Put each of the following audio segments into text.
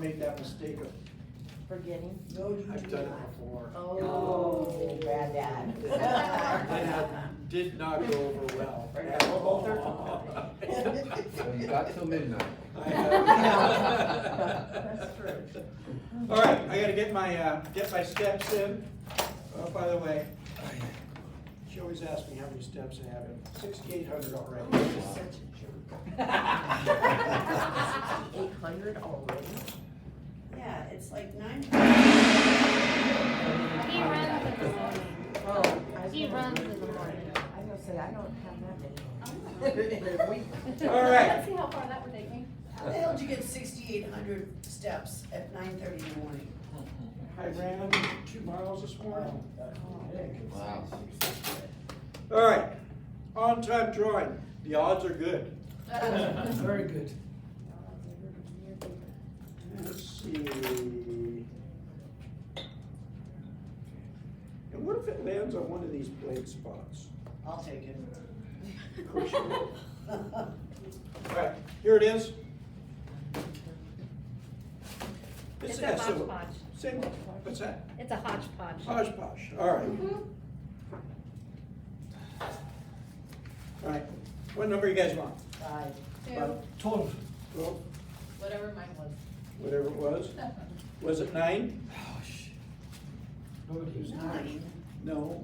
make that mistake of, Forgetting? No, you I've do done it not. before. Oh, bad dad. And did not go over well. Right, at well, all. both are- So you got till midnight. I have. That's true. All right, I gotta get my steps in. Oh, by the way, she always asks me how many steps I have in. 6,800 already. Such a jerk. 800 already? Yeah, it's like 9. He runs in the morning. Oh, He runs in the morning. I was gonna say, I don't have that many. In a week. All right. Let's see how far that would take me. How the hell did you get 6,800 steps at 9:30 in the morning? I ran 2 miles this morning. Wow. All right, on-time drawing. The odds are good. Very good. Let's see. And what if it lands on one of these blade spots? I'll take it. Of course you will. All right, here it is. It's a a SO hodgepodge. Same, what's that? It's a hodgepodge. Hodgepodge, all right. All right, what number you guys want? 5. 12. 12, Whatever mine was. whatever it was. Was it 9? Nine. No.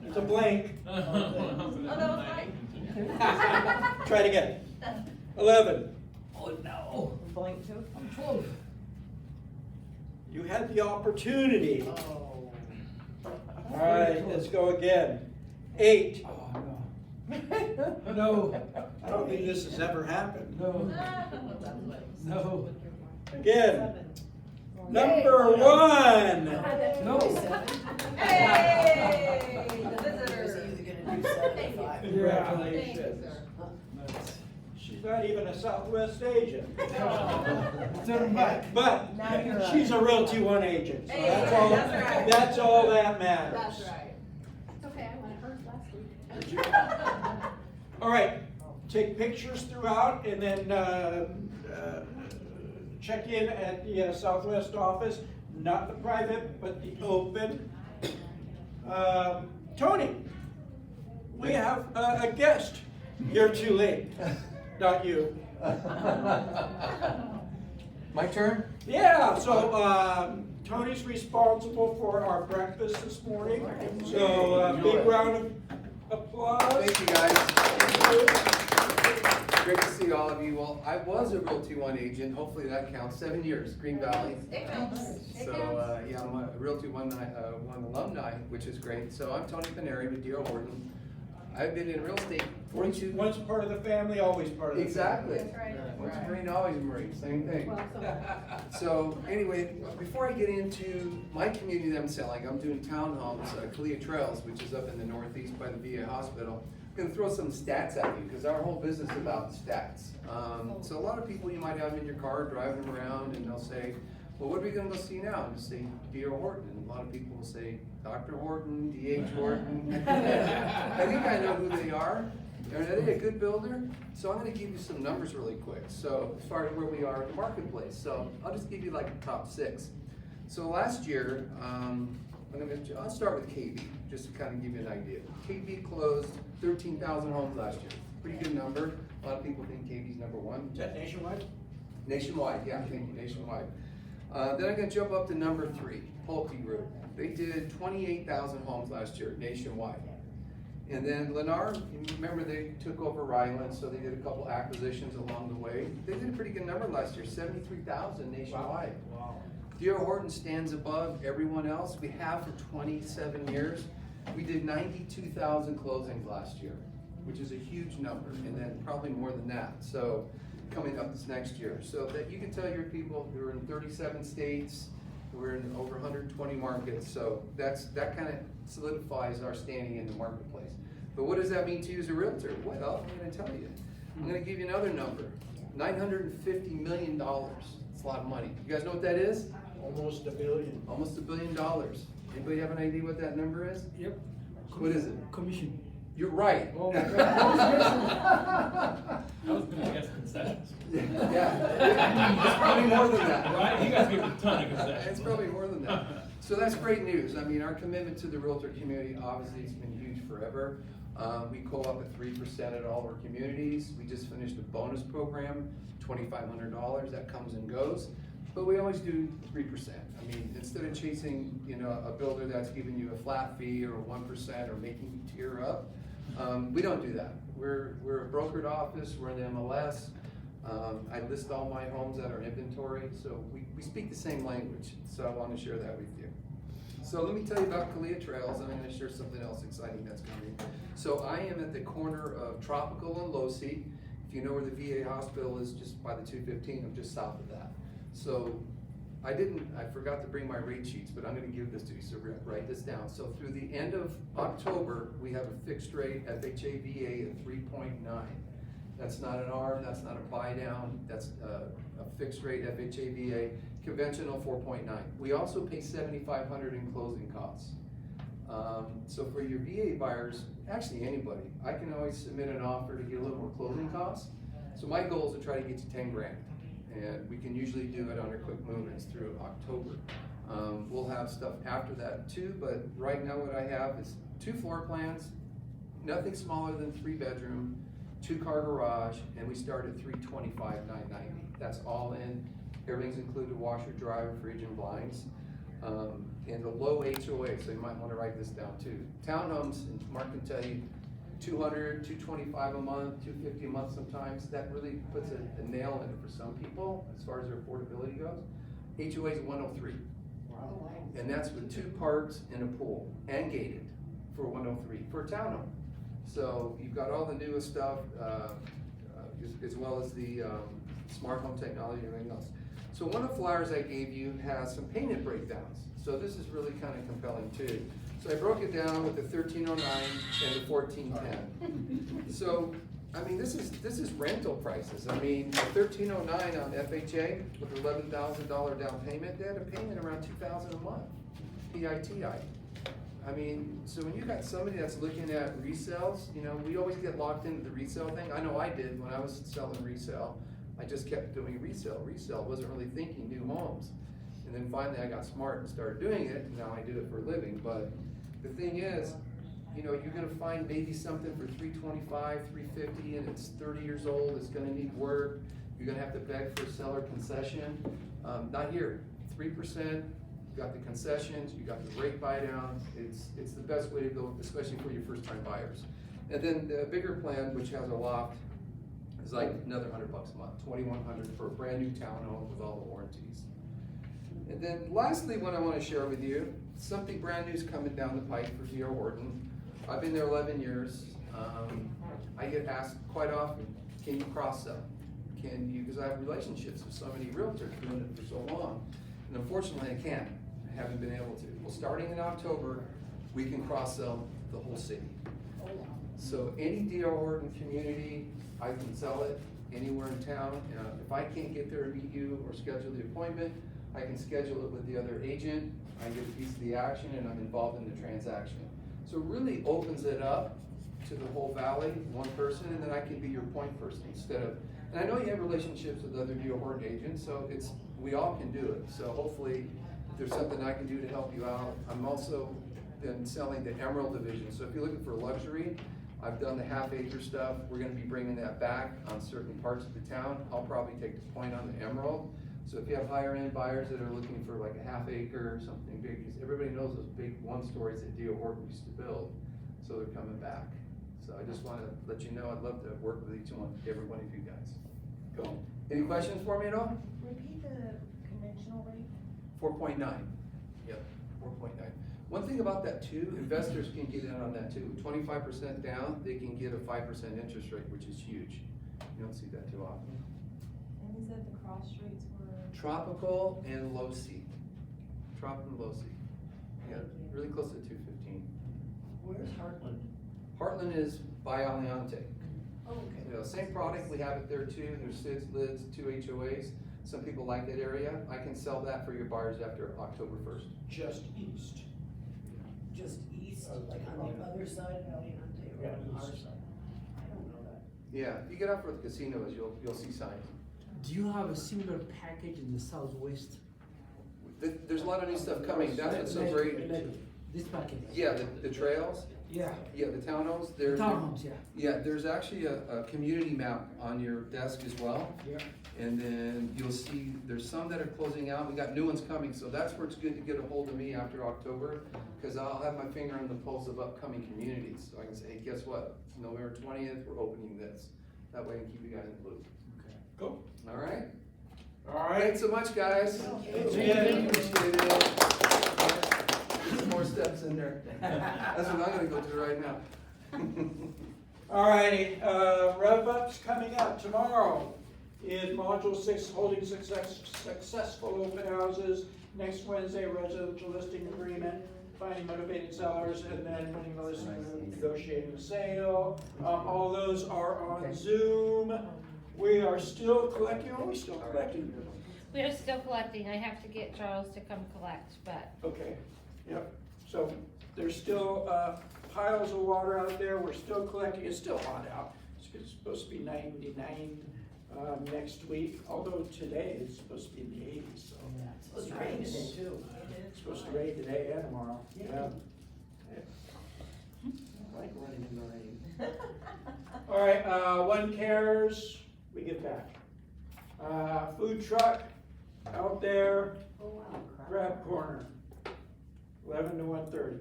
It's a blank. Oh, that was mine. Try it again. 11. Blank too? You had the opportunity. Oh. All right, let's go again. 8. No, I don't think this has ever happened. no, no, Again. Number 1. no. Hey, the It's visitor. either gonna do 7 or 5. Congratulations. She's not even a Southwest agent. Send him back. But Now you're a- she's a Realty One agent, so Hey, that's all, that's right. that's all that matters. That's right. It's okay, I went first last week. Did you? All right, take pictures throughout and then check in at the Southwest office, not the private, but the open. Tony, we have a guest. You're too late, not you. My turn? Yeah, so Tony's responsible for our breakfast this morning. So big round of applause. Thank you, guys. Thank you. Great to see all of you. Well, I was a Realty One agent, hopefully that counts, 7 years, Green Valley. It counts. It So, counts. yeah, I'm a Realty One alumni, which is great. So I'm Tony Paneri with D.R. Horton. I've been in real estate 42. Once part of the family, always part of the Exactly. family. That's right. Once a Marine, always a Marine, same thing. Well, so- So anyway, before I get into my community that I'm selling, I'm doing townhomes, Kalia Trails, which is up in the northeast by the VA hospital. I'm gonna throw some stats at you, because our whole business is about stats. So a lot of people, you might have them in your car, driving them around, and they'll say, well, what are we gonna go see now? And just say, D.R. Horton. And a lot of people will say, Dr. Horton, D.H. Horton. I think I know who they are. Are they a good builder? So I'm gonna give you some numbers really quick. So as far as where we are in the marketplace. So I'll just give you like the top 6. So last year, I'll start with KB, just to kind of give you an idea. KB closed 13,000 homes last year. Pretty good number. A lot of people think KB's number 1. Is that nationwide? Nationwide, yeah, thank you, nationwide. Then I'm gonna jump up to number 3, Pulte Group. They did 28,000 homes last year, nationwide. And then Lennar, you remember they took over Ryland, so they did a couple acquisitions along the way. They did a pretty good number last year, 73,000 nationwide. Wow. D.R. Horton stands above everyone else. We have for 27 years. We did 92,000 closings last year, which is a huge number, and then probably more than that. So coming up this next year. So that you can tell your people who are in 37 states, we're in over 120 markets. So that kind of solidifies our standing in the marketplace. But what does that mean to you as a realtor? Well, I'm gonna tell you. I'm gonna give you another number, $950 million. It's a lot of money. You guys know what that is? Almost $1 billion. Almost $1 billion. Anybody have an idea what that number is? Yep. What is it? Commission. You're right. Oh my God. I was gonna guess concessions. Yeah, it's probably more than that. Right, you guys give a ton of concessions. It's probably more than that. So that's great news. I mean, our commitment to the Realtor community, obviously, has been huge forever. We co-op at 3% at all our communities. We just finished a bonus program, $2,500, that comes and goes. But we always do 3%. I mean, instead of chasing, you know, a builder that's giving you a flat fee or 1% or making you tear up, we don't do that. We're a brokered office, we're in the MLS. I list all my homes that are inventory, so we speak the same language, so I want to share that with you. So let me tell you about Kalia Trails, and I'm going to share something else exciting that's coming. So I am at the corner of Tropical and Losee. If you know where the VA hospital is, just by the 215, I'm just south of that. So I forgot to bring my rate sheets, but I'm going to give this to you, so write this down. So through the end of October, we have a fixed rate FHA VA at 3.9. That's not an ARM, that's not a buy down, that's a fixed rate FHA VA, conventional 4.9. We also pay $7,500 in closing costs. So for your VA buyers, actually anybody, I can always submit an offer to get a little more closing costs. So my goal is to try to get you 10 grand. And we can usually do it under quick movements through October. We'll have stuff after that too, but right now what I have is 2 floor plans, nothing smaller than 3 bedroom, 2-car garage, and we start at $325,990. That's all in. Everything's included: washer, dryer, fridge, and blinds. And the low HOA, so you might want to write this down too. Townhomes, and Mark can tell you, $200, $225 a month, $250 a month sometimes. That really puts a nail in it for some people as far as their affordability goes. HOA is 103. Wow. And that's with 2 parks and a pool, and gated for 103 for a townhome. So you've got all the newest stuff, as well as the smart home technology and everything else. So one of the flyers I gave you has some payment breakdowns. So this is really kind of compelling too. So I broke it down with the 1309 and the 1410. So, I mean, this is rental prices. I mean, the 1309 on FHA with $11,000 down payment, they had a payment around $2,000 a month, PITI. I mean, so when you got somebody that's looking at resales, you know, we always get locked into the resale thing. I know I did when I was selling resale. I just kept doing resale, wasn't really thinking new homes. And then finally I got smart and started doing it, and now I do it for a living. But the thing is, you know, you're gonna find maybe something for $325, $350, and it's 30 years old, it's gonna need work. You're gonna have to beg for a seller concession. Not here, 3%. You got the concessions, you got the rate buy down. It's the best way to go, especially for your first time buyers. And then the bigger plan, which has a loft, is like another $100 a month, $2,100 for a brand new townhome with all the warranties. And then lastly, what I want to share with you, something brand new is coming down the pike for D.R. Horton. I've been there 11 years. I get asked quite often, can you cross-sell? Can you, because I have relationships with so many realtors doing it for so long. And unfortunately, I can't. I haven't been able to. Well, starting in October, we can cross-sell the whole city. So any D.R. Horton community, I can sell it anywhere in town. If I can't get there to meet you or schedule the appointment, I can schedule it with the other agent. I get a piece of the action and I'm involved in the transaction. So it really opens it up to the whole valley, one person, and then I can be your point person instead of, and I know you have relationships with other D.R. Horton agents, so we all can do it. So hopefully, if there's something I can do to help you out. I'm also been selling the Emerald division. So if you're looking for luxury, I've done the half-acre stuff. We're gonna be bringing that back on certain parts of the town. I'll probably take the point on the Emerald. So if you have higher-end buyers that are looking for like a half-acre or something big, because everybody knows those big one-stories that D.R. Horton used to build, so they're coming back. So I just want to let you know I'd love to work with every one of you guys. Go. Any questions for me at all? Repeat the conventional rate. 4.9. Yep, 4.9. One thing about that too, investors can get in on that too. 25% down, they can get a 5% interest rate, which is huge. You don't see that too often. And you said the cross streets were? Tropical and Losee. Tropical and Losee. Yeah, really close to 215. Where's Heartland? Heartland is by Aliante. Oh, okay. You know, same product, we have it there too. There's 6 lids, 2 HOAs. Some people like that area. I can sell that for your buyers after October 1st. Just east. Just east, like on the other side of Aliante, or Yeah, on our east. side? I don't know that. Yeah, if you get out for the casinos, you'll see signs. Do you have a similar package in the southwest? There's a lot of new stuff coming, that's what's so great. This package? Yeah, the trails, Yeah, yeah, the townhomes, the townhomes, yeah. yeah, there's actually a community map on your desk as well. Yeah. And then you'll see, there's some that are closing out, we got new ones coming, so that's where it's good to get a hold of me after October, because I'll have my finger on the pulse of upcoming communities, so I can say, hey, guess what? November 20th, we're opening this. That way I can keep you guys in the loop. Cool. All right? All right. Thanks so much, guys. Thanks, Appreciate Ed. it. There's more steps in there. That's what I'm gonna go do right now. All righty, rev up's coming up tomorrow. Is Module 6 holding successful open houses. Next Wednesday, residential listing agreement, finding motivated sellers, and then winning the listing, negotiating the sale. All those are on Zoom. We are still collecting, are we still collecting? We are still collecting. I have to get Charles to come collect, but Okay, yep. So there's still piles of water out there. We're still collecting. It's still hot out. It's supposed to be 99 next week, although today it's supposed to be in the 80s, so. It's supposed to rain today too. It's supposed to rain today and tomorrow, yeah. I like running in the rain. All right, One Cares, we get back. Food truck out there, Oh, wow. Grab Corner, 11 to 1:30.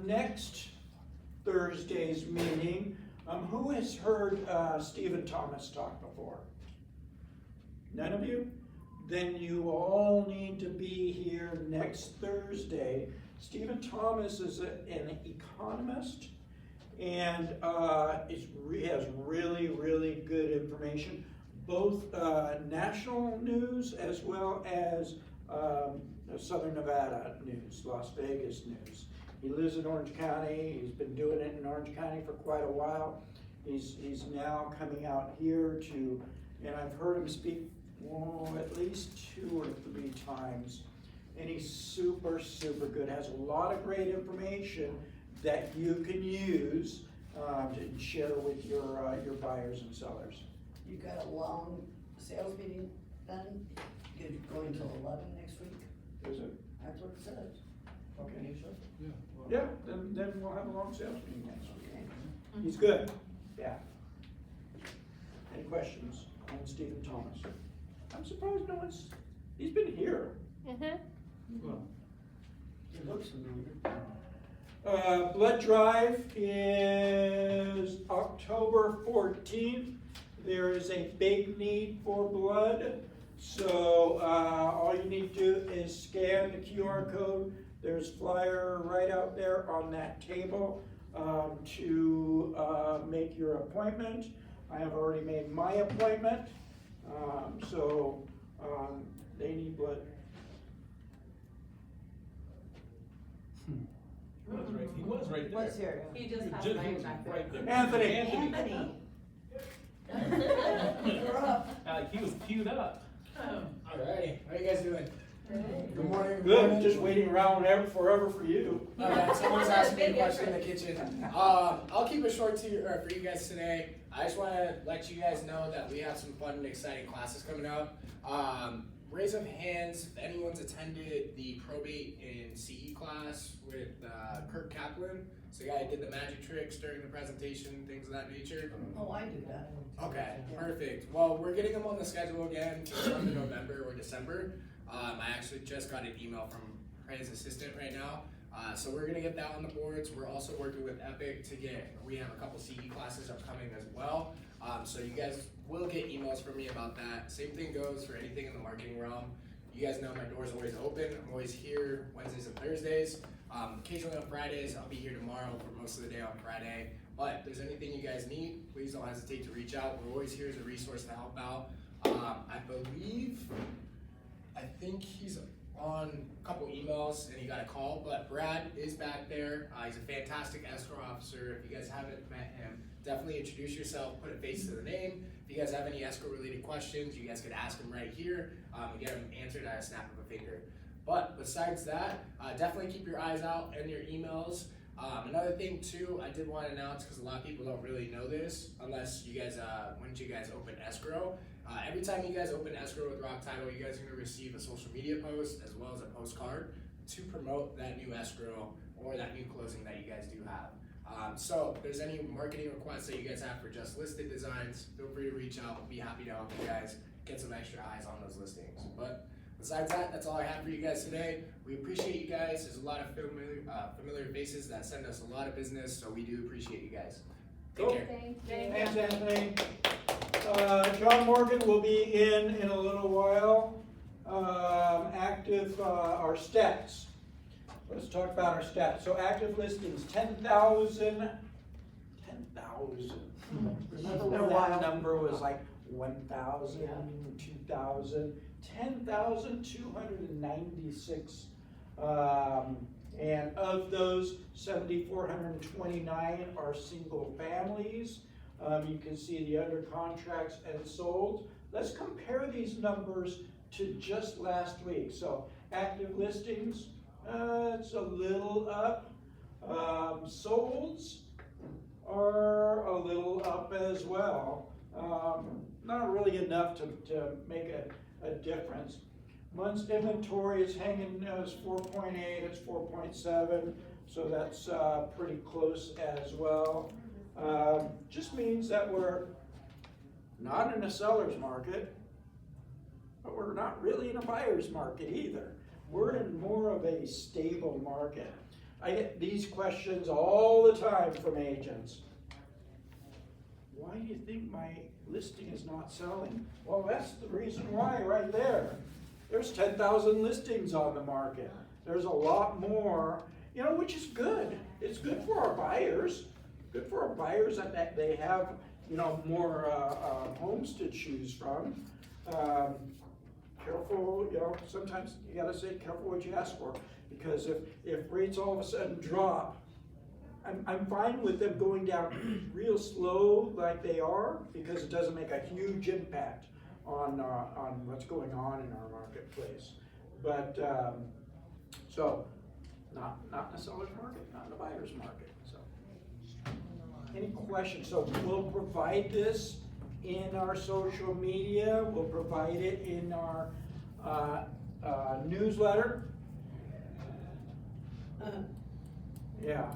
Next Thursday's meeting, who has heard Stephen Thomas talk before? None of you? Then you all need to be here next Thursday. Stephen Thomas is an economist and has really, really good information, both national news as well as Southern Nevada news, Las Vegas news. He lives in Orange County. He's been doing it in Orange County for quite a while. He's now coming out here to, and I've heard him speak at least 2 or 3 times. And he's super, super good. Has a lot of great information that you can use to share with your buyers and sellers. You got a long sales meeting then? You're going till 11 next week? Is it? That's what it says. Okay. Yeah. Yeah, then we'll have a long sales meeting next week. He's good, yeah. Any questions on Stephen Thomas? I'm surprised no one's, he's been here. Well, It looks familiar. Blood drive is October 14th. There is a big need for blood. So all you need to do is scan the QR code. There's flyer right out there on that table to make your appointment. I have already made my appointment. So they need blood. He was right there. What's here? He just has Just- mine back there. right there. Anthony. Anthony. You're up. He was queued up. Alrighty, how you guys doing? Good morning. Good, just waiting around forever for you. Alright, someone's asking me a question in the kitchen. I'll keep it short for you guys today. I just want to let you guys know that we have some fun and exciting classes coming up. Raise of hands if anyone's attended the probate and CE class with Kirk Kaplan. So the guy who did the magic tricks during the presentation, things of that nature. Oh, I do that. Okay, perfect. Well, we're getting them on the schedule again to come in November or December. I actually just got an email from his assistant right now. So we're gonna get that on the boards. We're also working with Epic we have a couple CE classes upcoming as well. So you guys will get emails from me about that. Same thing goes for anything in the marketing realm. You guys know my door's always open. I'm always here Wednesdays and Thursdays. Occasionally on Fridays. I'll be here tomorrow for most of the day on Friday. But if there's anything you guys need, please don't hesitate to reach out. We're always here as a resource to help out. I think he's on a couple emails and he got a call, but Brad is back there. He's a fantastic escrow officer. If you guys haven't met him, definitely introduce yourself, put a face to the name. If you guys have any escrow related questions, you guys could ask him right here and get them answered at a snap of a finger. But besides that, definitely keep your eyes out and your emails. Another thing too, I did want to announce, because a lot of people don't really know this, unless you guys, once you guys open escrow, every time you guys open escrow with Rock Title, you guys are going to receive a social media post as well as a postcard to promote that new escrow or that new closing that you guys do have. So if there's any marketing requests that you guys have for Just Listed Designs, feel free to reach out. We'll be happy to help you guys get some extra eyes on those listings. But besides that, that's all I have for you guys today. We appreciate you guys. There's a lot of familiar faces that send us a lot of business, so we do appreciate you guys. Take Cool. care. Thanks, Anthony. John Morgan will be in a little while. Active, our stats. Let's talk about our stats. So active listings, 10,000. 10,000. Remember when that number was like 1,000, 2,000, 10,296. And of those, 7,429 are single families. You can see the under contracts and sold. Let's compare these numbers to just last week. So active listings, it's a little up. Solds are a little up as well. Not really enough to make a difference. Month's inventory is hanging as 4.8, it's 4.7, so that's pretty close as well. Just means that we're not in a seller's market, but we're not really in a buyer's market either. We're in more of a stable market. I get these questions all the time from agents. Why do you think my listing is not selling? Well, that's the reason why right there. There's 10,000 listings on the market. There's a lot more, which is good. It's good for our buyers. Good for our buyers that they have, more homes to choose from. Careful, sometimes you gotta say careful what you ask for, because if rates all of a sudden drop, I'm fine with them going down real slow like they are, because it doesn't make a huge impact on what's going on in our marketplace. But, so, not in the seller's market, not in the buyer's market, so. Any questions? So we'll provide this in our social media, we'll provide it in our newsletter. Yeah.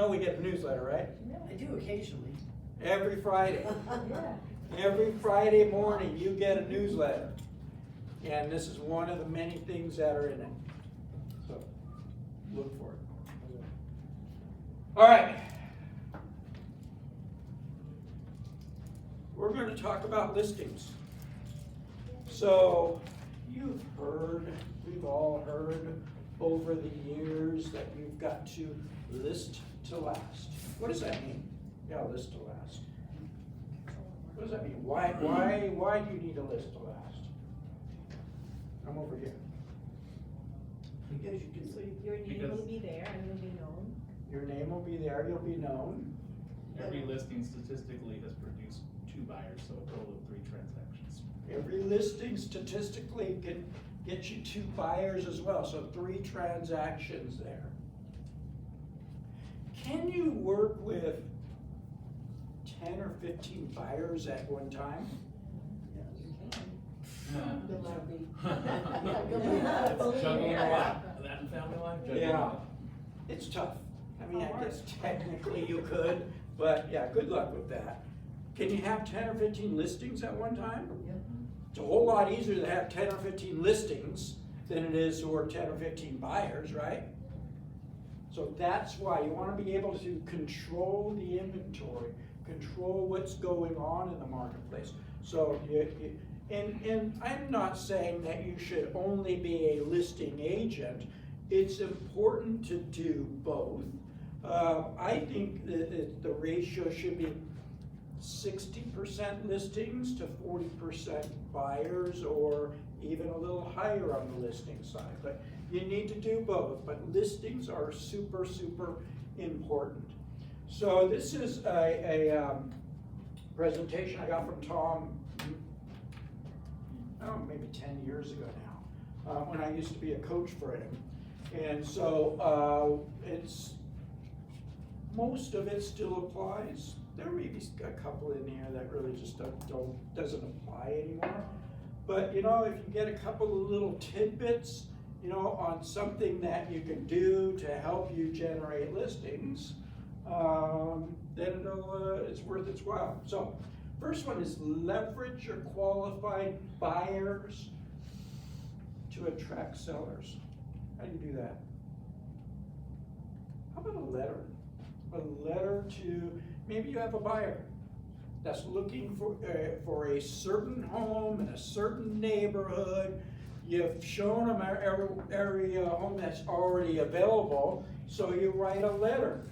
We get a newsletter, right? I do occasionally. Every Friday. Yeah. Every Friday morning, you get a newsletter. And this is one of the many things that are in it. So, look for it. All right. We're going to talk about listings. So, we've all heard over the years that you've got to list to last. What does that mean? Yeah, list to last. What does that mean? Why do you need a list to last? I'm over here. Because you can see. Your name will be there and you'll be known. Your name will be there, you'll be known. Every listing statistically has produced 2 buyers, so a total of 3 transactions. Every listing statistically can get you 2 buyers as well, so 3 transactions there. Can you work with 10 or 15 buyers at one time? Good luck. It's juggling a lot. That in family life, juggling a Yeah, lot. it's tough. I mean, I guess technically you could, but yeah, good luck with that. Can you have 10 or 15 listings at one time? Yeah. It's a whole lot easier to have 10 or 15 listings than it is for 10 or 15 buyers, right? So that's why you want to be able to control the inventory, control what's going on in the marketplace. So and I'm not saying that you should only be a listing agent. It's important to do both. I think that the ratio should be 60% listings to 40% buyers, or even a little higher on the listing side. But you need to do both, but listings are super, super important. So this is a presentation I got from Tom, maybe 10 years ago now, when I used to be a coach for him. And so, most of it still applies. There may be a couple in here that really just doesn't apply anymore. But, if you get a couple of little tidbits, on something that you can do to help you generate listings, then it's worth its while. So, first one is leverage your qualified buyers to attract sellers. How do you do that? How about a letter? A letter to, maybe you have a buyer that's looking for a certain home in a certain neighborhood. You've shown them every home that's already available, so you write a letter.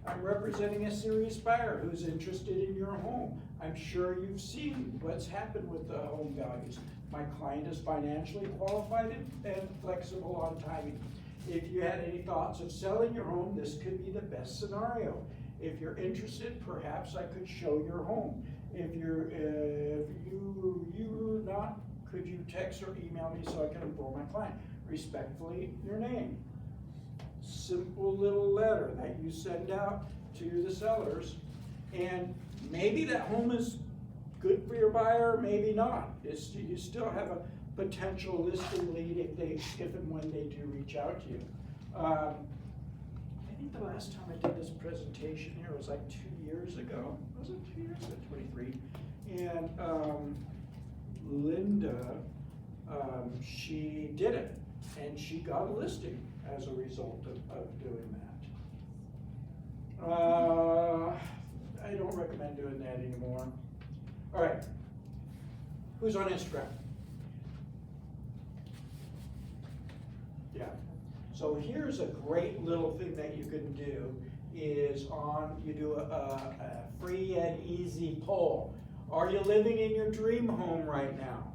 I'm representing a serious buyer who's interested in your home. I'm sure you've seen what's happened with the home values. My client is financially qualified and flexible on timing. If you had any thoughts of selling your home, this could be the best scenario. If you're interested, perhaps I could show your home. If you're not, could you text or email me so I can inform my client? Respectfully, your name. Simple little letter that you send out to the sellers, and maybe that home is good for your buyer, maybe not. You still have a potential listing lead if and when they do reach out to you. I think the last time I did this presentation here was like 2 years ago. Was it 2 years ago? 23. And Linda, she did it, and she got a listing as a result of doing that. I don't recommend doing that anymore. All right, who's on Instagram? Yeah, so here's a great little thing that you can do is you do a free and easy poll. Are you living in your dream home right now?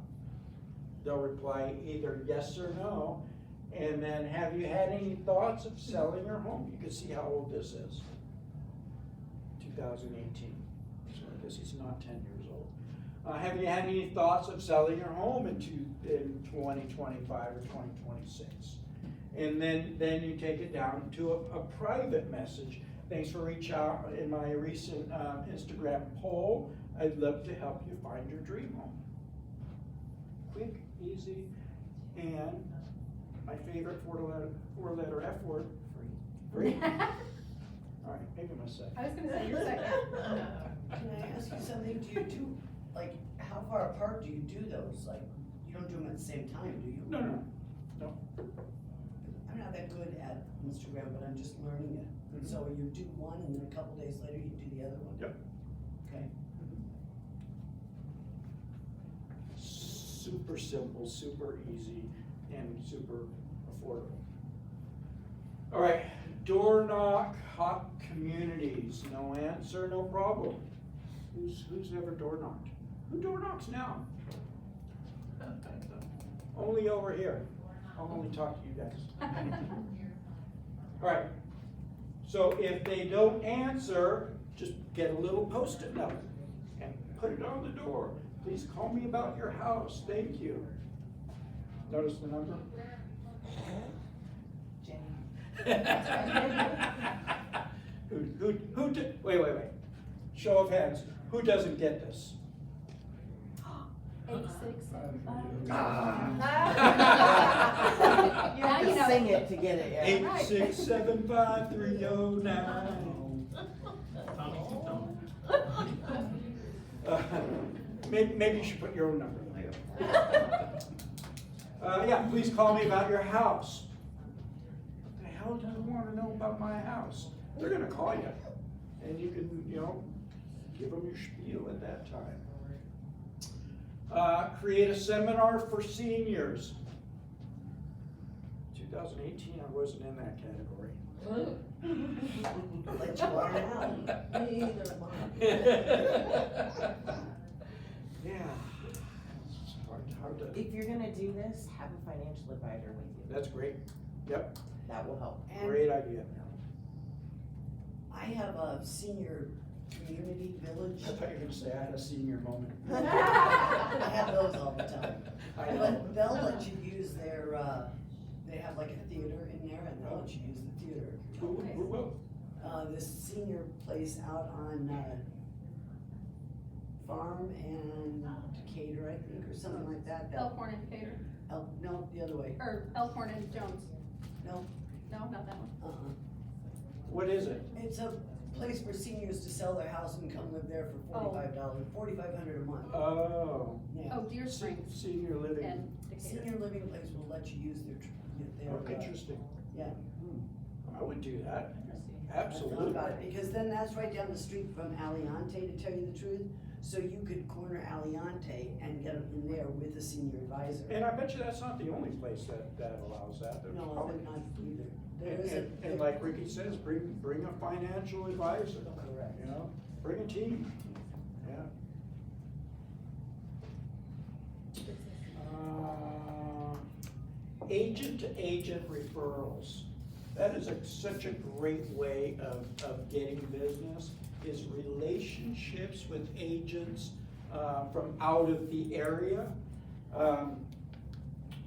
They'll reply either yes or no. And then, have you had any thoughts of selling your home? You can see how old this is. 2018. So this is not 10 years old. Have you had any thoughts of selling your home in 2025 or 2026? And then you take it down to a private message. Thanks for reaching out in my recent Instagram poll. I'd love to help you find your dream home. Quick, easy, and my favorite four-letter F word, free. All right, maybe my second. I was gonna say your second. Can I ask you something? Do you do, like, how far apart do you do those? Like, you don't do them at the same time, do you? No. I'm not that good at Instagram, but I'm just learning it. Mhm. So you do one, and then a couple days later, you do the other one? Yep. Okay. Super simple, super easy, and super affordable. All right, door knock, hot communities. No answer, no problem. Who's never door knocked? Who door knocks now? Only over here. I'll only talk to you guys. All right. So if they don't answer, just get a little Post-it note and put it on the door. Please call me about your house. Thank you. Notice the number? Wait. Show of hands. Who doesn't get this? 8675. You have to sing it to get it, yeah. 8675309. Maybe you should put your own number in there. Yeah, please call me about your house. What the hell do you want to know about my house? They're gonna call you, and you can, give them your spiel at that time. Create a seminar for seniors. 2018, I wasn't in that category. But you are now. Neither am Yeah. It's hard to. If you're gonna do this, have a financial advisor with you. That's great. Yep, That will help. And great idea. I have a senior community village. I thought you were gonna say I had a senior moment. I have those all the time. I know. But they'll let you use their they have like a theater in there and they'll let you use the theater. Who will? This senior place out on, Farm and Decatur, I think, or something like that. Elkhorn and Decatur, No, the other way. or Elkhorn and Jones. No, No, not that one. What is it? It's a place for seniors to sell their house and come live there for $45, $4,500 a month. Oh, Yeah. Oh, Deer Springs senior living. and Decatur. Senior living place will let you use their, Oh, interesting. yeah. I would do that, I thought absolutely. about it, because then that's right down the street from Aliante, to tell you the truth. So you could corner Aliante and get them in there with a senior advisor. And I bet you that's not the only place that allows that. There's No, probably- they're not either. There is And like Ricky says, bring a financial advisor, Correct. you know, bring a team, yeah. Agent to agent referrals. That is such a great way of getting business, is relationships with agents from out of the area.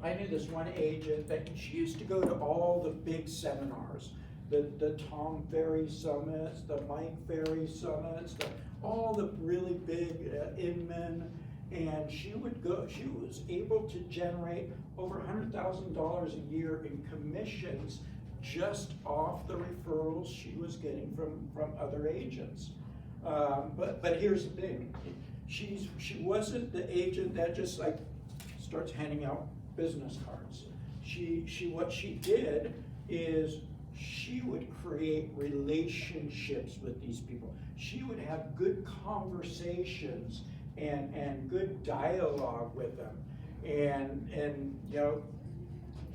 I knew this one agent that she used to go to all the big seminars, the Tom Ferry summits, the Mike Ferry summits, all the really big Inman, and she was able to generate over $100,000 a year in commissions just off the referrals she was getting from other agents. But here's the thing, she wasn't the agent that just like starts handing out business cards. What she did is she would create relationships with these people. She would have good conversations and good dialogue with them. And you know,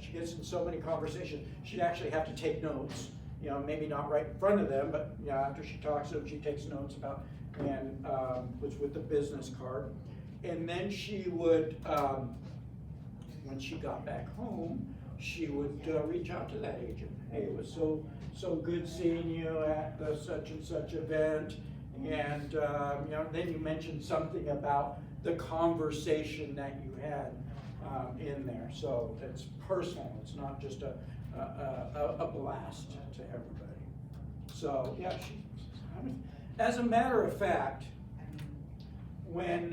she gets in so many conversations, she'd actually have to take notes. You know, maybe not right in front of them, but you know, after she talks to them, she takes notes about, and was with the business card. And then she would, when she got back home, she would reach out to that agent. Hey, it was so good seeing you at the such and such event. And you know, then you mentioned something about the conversation that you had in there. So it's personal. It's not just a blast to everybody. So yeah, as a matter of fact, when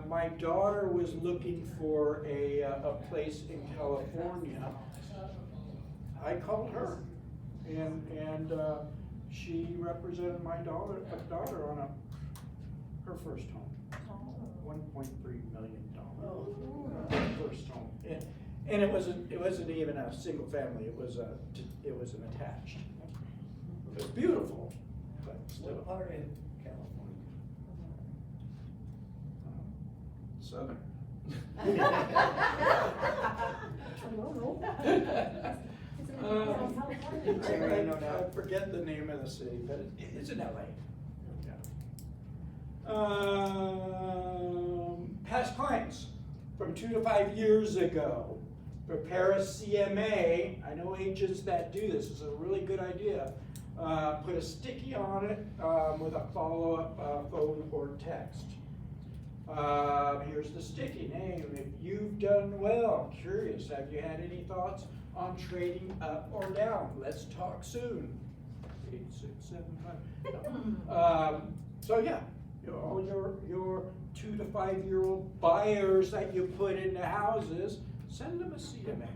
my daughter was looking for a place in California, I called her, and she represented my daughter on her first home, $1.3 million first home, and it wasn't even a single family. It was an attached. It was beautiful, but still. What part of California? Southern. I forget the name of the city, but it's in LA. Past clients from 2 to 5 years ago. Prepare a CMA. I know agents that do this. It's a really good idea. Put a sticky on it with a follow-up phone or text. Here's the sticky name. If you've done well, curious, have you had any thoughts on trading up or down? Let's talk soon. 8, 6, 7, 5. So yeah, all your 2 to 5 year old buyers that you put into houses, send them a CMA.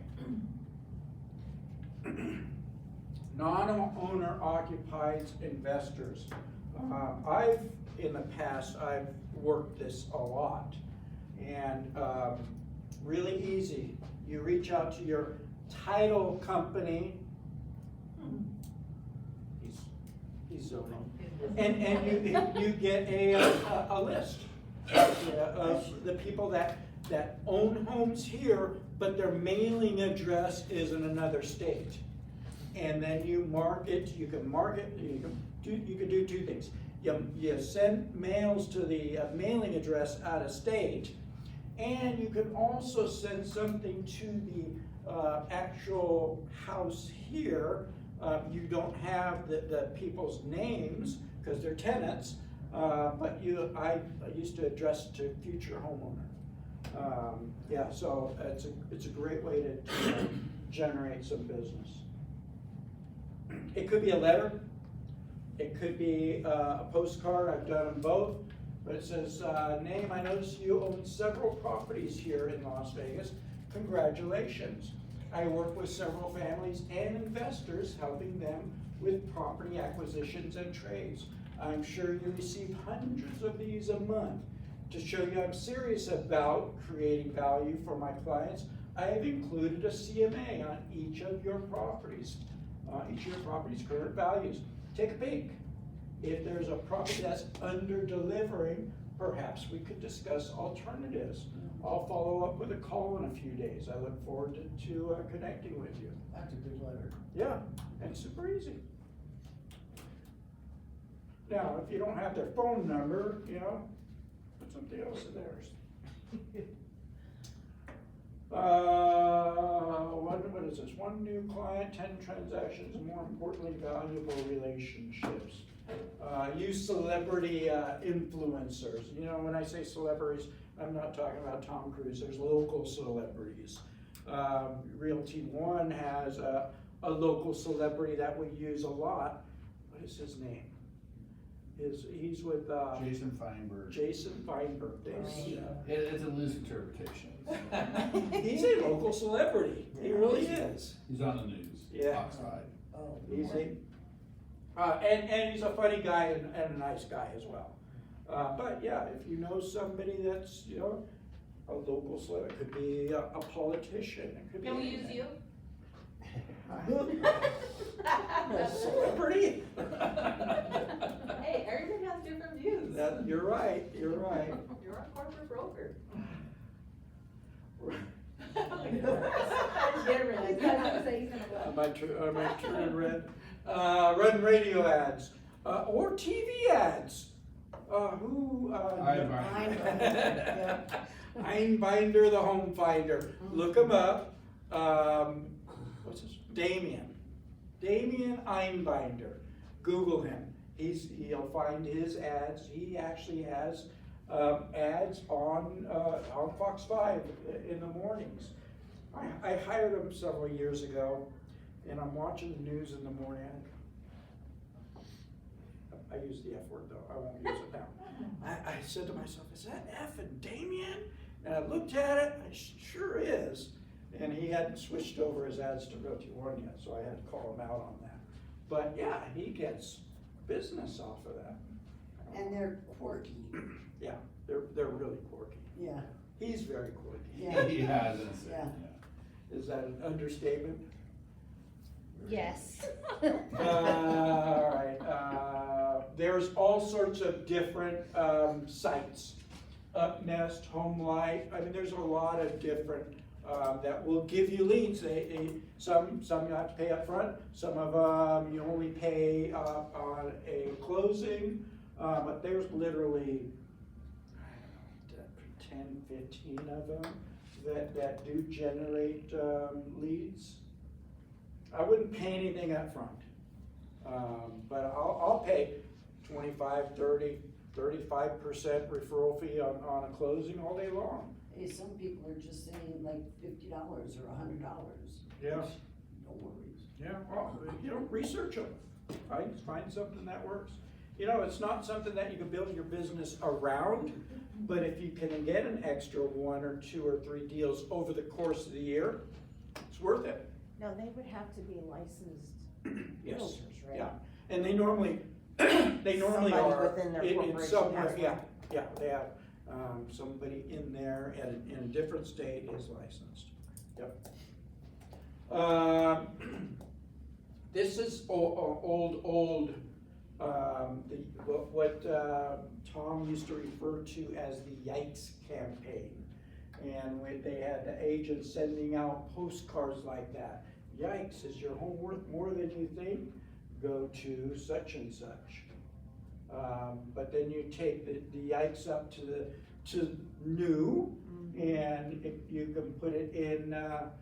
Non-owner occupied investors. In the past, I've worked this a lot, and really easy. You reach out to your title company. He's zoning, and you get a list of the people that own homes here, but their mailing address is in another state. And then you market. You can do two things. You send mails to the mailing address out of state, and you can also send something to the actual house here. You don't have the people's names because they're tenants, but I used to address to future homeowner. Yeah, so it's a great way generate some business. It could be a letter, it could be a postcard, I've done them both, but it says, name, I notice you own several properties here in Las Vegas, congratulations. I work with several families and investors, helping them with property acquisitions and trades. I'm sure you receive hundreds of these a month. To show you I'm serious about creating value for my clients, I have included a CMA on each of your properties, current values. Take a peek. If there's a property that's under delivering, perhaps we could discuss alternatives. I'll follow up with a call in a few days. I look forward to connecting with you. That's a good letter. Yeah, and super easy. Now, if you don't have their phone number, you know, put something else in theirs. What is this? 1 new client, 10 transactions, and more importantly, valuable relationships. Use celebrity influencers. You know, when I say celebrities, I'm not talking about Tom Cruise. There's local celebrities. Realty One has a local celebrity that we use a lot. What is his name? He's with Jason Feinberg. Jason Feinberg. It's a loose interpretation. He's a local celebrity. He really is. He's on the news. Yeah. Outside. Oh, He's and he's a funny guy and a nice guy as well. But yeah, if you know somebody that's, you know, a local celebrity, it could be a politician. It could be Can we use anything. you? A celebrity? Hey, everybody has different views. You're right, you're right. You're a corporate broker. Am I turning red? Run radio ads, or TV ads. Einbinder, the home finder. Look him up. What's his? Damien Einbinder. Google him. He'll find his ads. He actually has ads on Fox 5 in the mornings. I hired him several years ago, and I'm watching the news in the morning. I use the F word though, I won't use it now. I said to myself, is that effing Damien? And I looked at it, it sure is. And he hadn't switched over his ads to Realty One yet, so I had to call him out on that. But yeah, he gets business off of that. and they're quirky, Yeah, they're really quirky. yeah, He's very quirky. yeah. He hasn't said, Yeah. Is that an understatement? Yes. All right, there's all sorts of different sites. UpNest, HomeLight, I mean, there's a lot of different that will give you leads. Some you have to pay up front, some of them you only pay on a closing, but there's literally, I don't know, 10, 15 of them that do generate leads. I wouldn't pay anything up front, but I'll pay 25, 30, 35% referral fee on a closing all day long. Hey, some people are just saying like $50 or $100. Yeah. No worries. Yeah, well, you know, research them, find something that works. You know, it's not something that you can build your business around, but if you can get an extra 1 or 2 or 3 deals over the course of the year, it's worth it. No, they would have to be licensed Yes, realtors, right? yeah, and they normally Somebody are within their in corporation somewhere, has yeah, one. yeah, they have, somebody in there in a different state is licensed, yep. This is old, what Tom used to refer to as the Yikes campaign. And they had the agents sending out postcards like that. Yikes, is your home worth more than you think? Go to such and such. But then you take the yikes up to new, and you can put it in a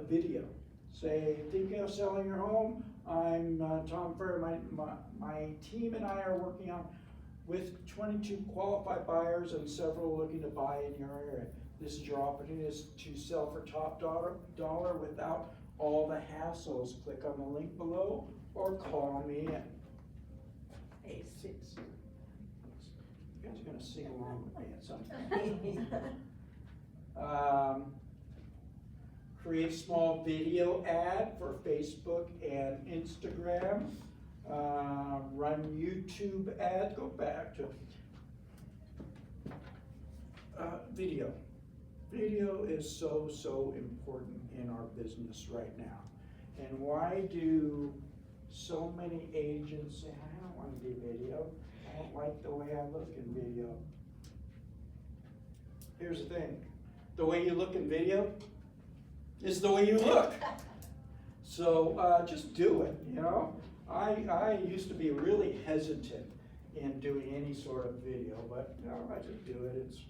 video. Say, thinking of selling your home? I'm Tom Ferry. My team and I are working on with 22 qualified buyers and several looking to buy in your area. This is your opportunity to sell for top dollar without all the hassles, click on the link below or call me at 86. You guys are gonna sing along with me at some point. Create small video ad for Facebook and Instagram. Run YouTube ad, go back to video. Video is so important in our business right now. And why do so many agents say, I don't want to do video, I don't like the way I look in video? Here's the thing, the way you look in video is the way you look. So just do it, you know? I used to be really hesitant in doing any sort of video, but you know, I just do it. It's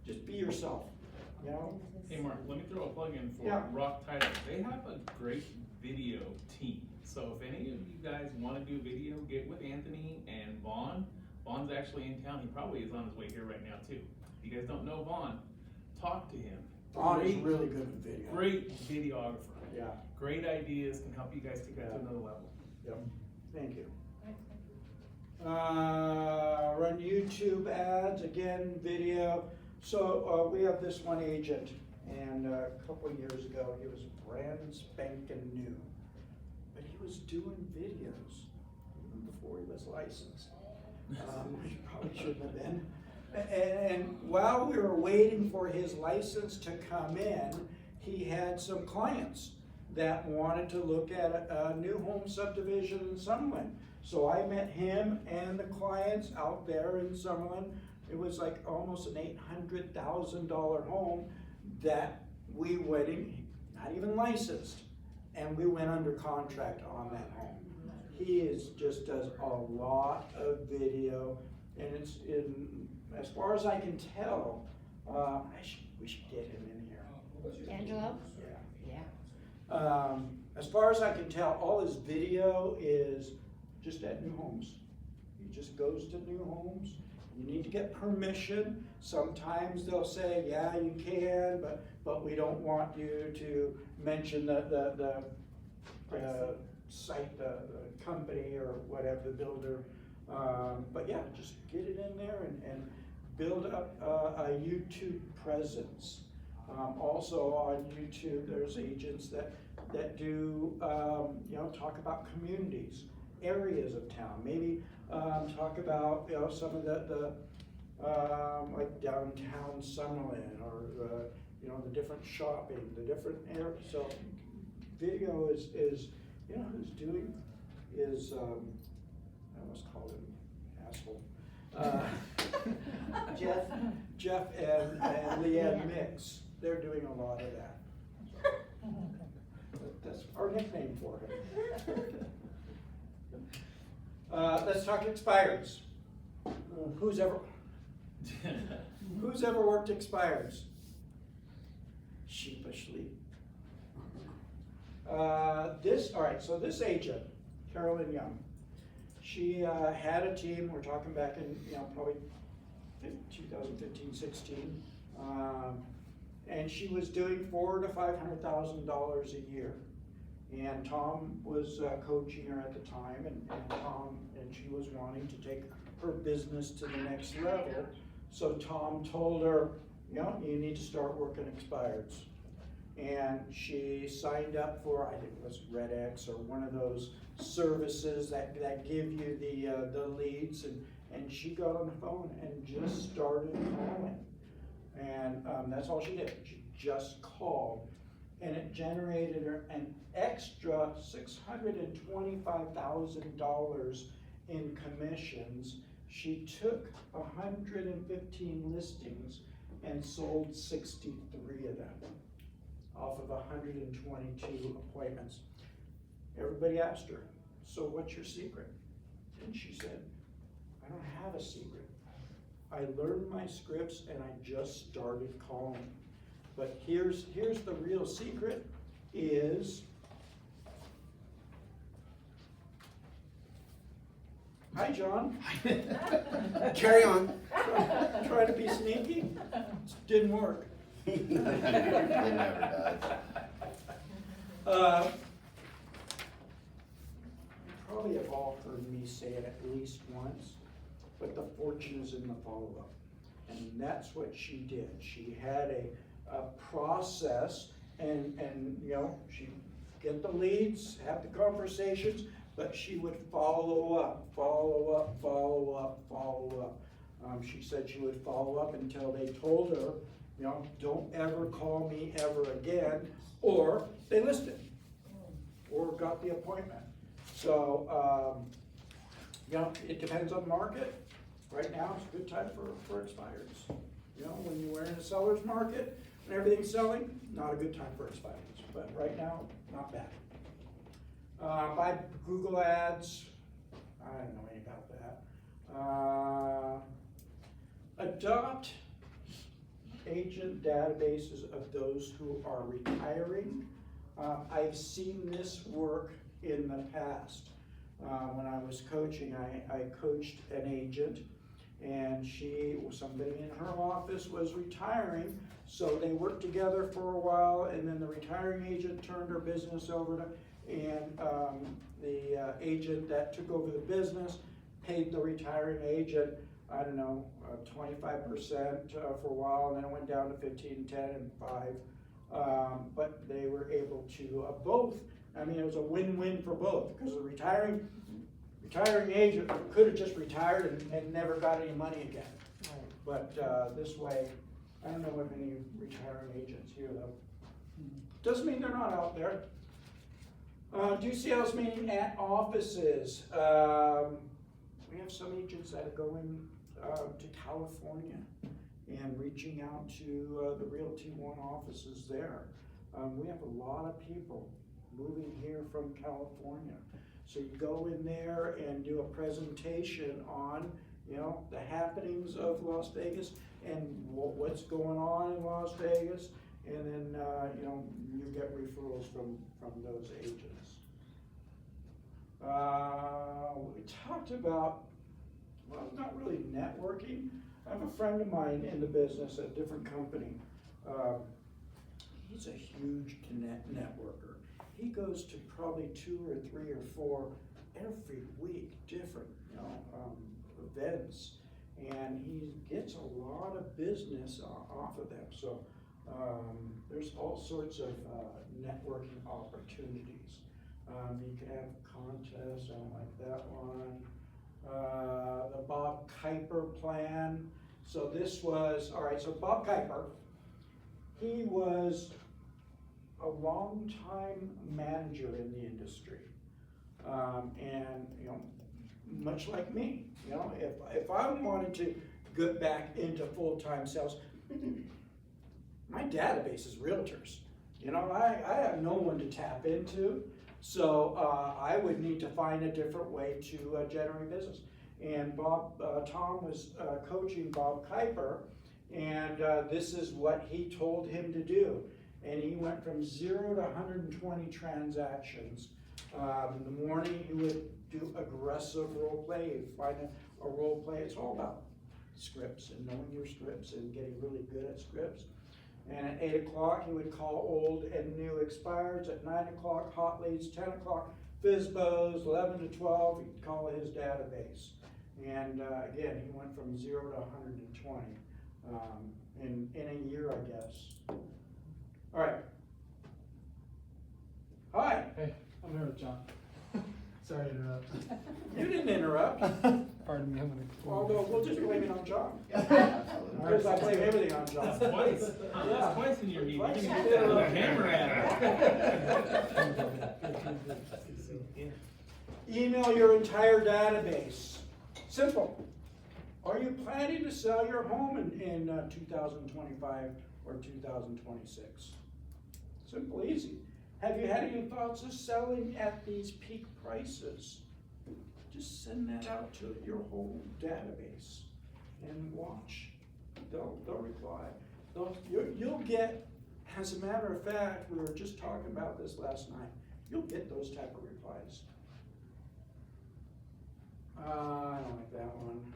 just be yourself, you know? Hey Mark, let me throw a plug in for Yeah. Rock Title. They have a great video team. So if any of you guys wanna do video, get with Anthony and Vaughn. Vaughn's actually in town. He probably is on his way here right now too. If you guys don't know Vaughn, talk to him. Vaughn is really good at video. Great videographer. Yeah, Great ideas, can help you guys take that to another level. yep, thank you. Run YouTube ads, again, video. So we have this one agent, and a couple of years ago, he was brand spanking new. But he was doing videos even before he was licensed. He probably shouldn't have been. And while we were waiting for his license to come in, he had some clients that wanted to look at a new home subdivision in Summerlin. So I met him and the clients out there in Summerlin. It was like almost an $800,000 home that we went in, not even licensed, and we went under contract on that home. He just does a lot of video, and it's as far as I can tell, we should get him in here. Angelo? Yeah. As far as I can tell, all his video is just at new homes. He just goes to new homes. You need to get permission. Sometimes they'll say, yeah, you can, but we don't want you to mention the site, the company or whatever, the builder. But yeah, just get it in there and build up a YouTube presence. Also on YouTube, there's agents that do, talk about communities, areas of town. Maybe talk about, some of the like downtown Summerlin or, the different shopping, the different areas. So video is who's doing is, I almost called him asshole. Jeff and Leanne Mix, they're doing a lot of that. That's our nickname for him. Let's talk expireds. Who's ever worked expireds? Sheepishly. So this agent, Carolyn Young, she had a team, we're talking back in, probably 2015, 16, and she was doing $400,000 to $500,000 a year. And Tom was coaching her at the time, and she was wanting to take her business to the next level. So Tom told her, you need to start working expireds. And she signed up for, I think it was Red X or one of those services that give you the leads, and she got on the phone and just started calling. And that's all she did. She just called. And it generated her an extra $625,000 in commissions. She took 115 listings and sold 63 of them off of 122 appointments. Everybody asked her, so what's your secret? And she said, I don't have a secret. I learned my scripts and I just started calling. But here's the real secret is, hi John. Carry on. Try to be sneaky, didn't work. It never does. You probably have all heard me say it at least once, but the fortune is in the follow-up. And that's what she did. She had a process and, you know, she'd get the leads, have the conversations, but she would follow up. She said she would follow up until they told her, you know, don't ever call me ever again, or they listed, or got the appointment. So, you know, it depends on the market. Right now, it's a good time for expireds. You know, when you're in a seller's market, when everything's selling, not a good time for expireds, but right now, not bad. Buy Google Ads, I don't know anything about that. Adopt agent databases of those who are retiring. I've seen this work in the past. When I was coaching, I coached an agent, and somebody in her office was retiring, so they worked together for a while, and then the retiring agent turned her business over to, and the agent that took over the business paid the retiring agent, I don't know, 25% for a while, and then it went down to 15, 10, and 5. But they were able to both. I mean, it was a win-win for both, because the retiring agent could have just retired and never got any money again. But this way, I don't know of any retiring agents here though. Doesn't mean they're not out there. Do sales meeting at offices. We have some agents that are going to California and reaching out to the Realty One offices there. We have a lot of people moving here from California. So you go in there and do a presentation on, you know, the happenings of Las Vegas and what's going on in Las Vegas, and then, you know, you get referrals from those agents. We talked about, well, not really networking. I have a friend of mine in the business at a different company. He's a huge networker. He goes to probably 2 or 3 or 4 every week, different, you know, events, and he gets a lot of business off of them. So there's all sorts of networking opportunities. You can have contests, I don't like that one. The Bob Kuiper plan. So this was, all right, so Bob Kuiper, he was a long-time manager in the industry. And, you know, much like me, you know, if I wanted to get back into full-time sales, my database is realtors. You know, I have no one to tap into, so I would need to find a different way to generate business. And Tom was coaching Bob Kuiper, and this is what he told him to do. And he went from 0 to 120 transactions. In the morning, he would do aggressive role play. He'd find a role play. It's all about scripts and knowing your scripts and getting really good at scripts. And at 8 o'clock, he would call old and new expireds. At 9 o'clock, hot leads. 10 o'clock, FSBOs. 11 to 12, he'd call his database. And again, he went from 0 to 120 in a year, I guess. All right. Hi. Hey, I'm here with John. Sorry to interrupt. You didn't interrupt. Pardon me, I'm gonna. Although we'll just blame it on John. Absolutely. Because I blame everything on John. That's twice. Yeah. That's twice in your meeting. Twice. You can get that on the camera at Email your entire database. Simple. Are you planning to sell your home in 2025 or 2026? Simple, easy. Have you had any thoughts of selling at these peak prices? Just send that out to your whole database and watch. They'll reply. You'll get, as a matter of fact, we were just talking about this last night, you'll get those type of replies. I don't like that one.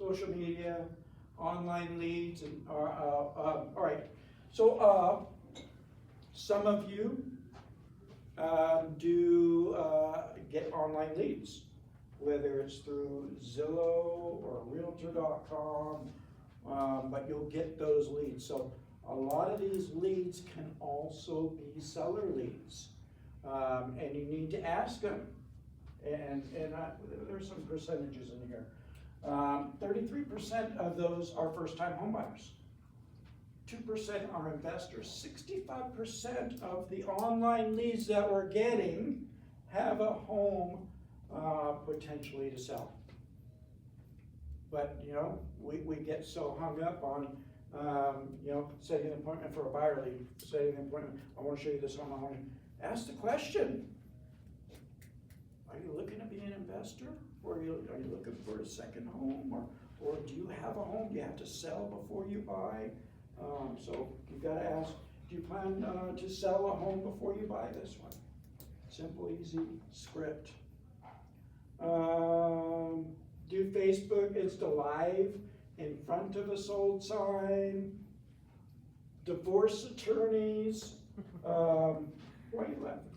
social media, online leads, and, all right. So, some of you, do, get online leads, whether it's through Zillow or Realtor.com, but you'll get those leads. So a lot of these leads can also be seller leads, and you need to ask them. And there's some percentages in here. 33% of those are first-time homebuyers. 2% are investors. 65% of the online leads that we're getting have a home potentially to sell. But, you know, we get so hung up on, you know, setting an appointment for a buyer lead, setting an appointment, I wanna show you this home, I wanna, ask the question. Are you looking to be an investor? Or are you looking for a second home? Or do you have a home you have to sell before you buy? So you gotta ask, do you plan to sell a home before you buy this one? Simple, easy script. Do Facebook Insta Live in front of a sold sign. Divorce attorneys. Why are you laughing?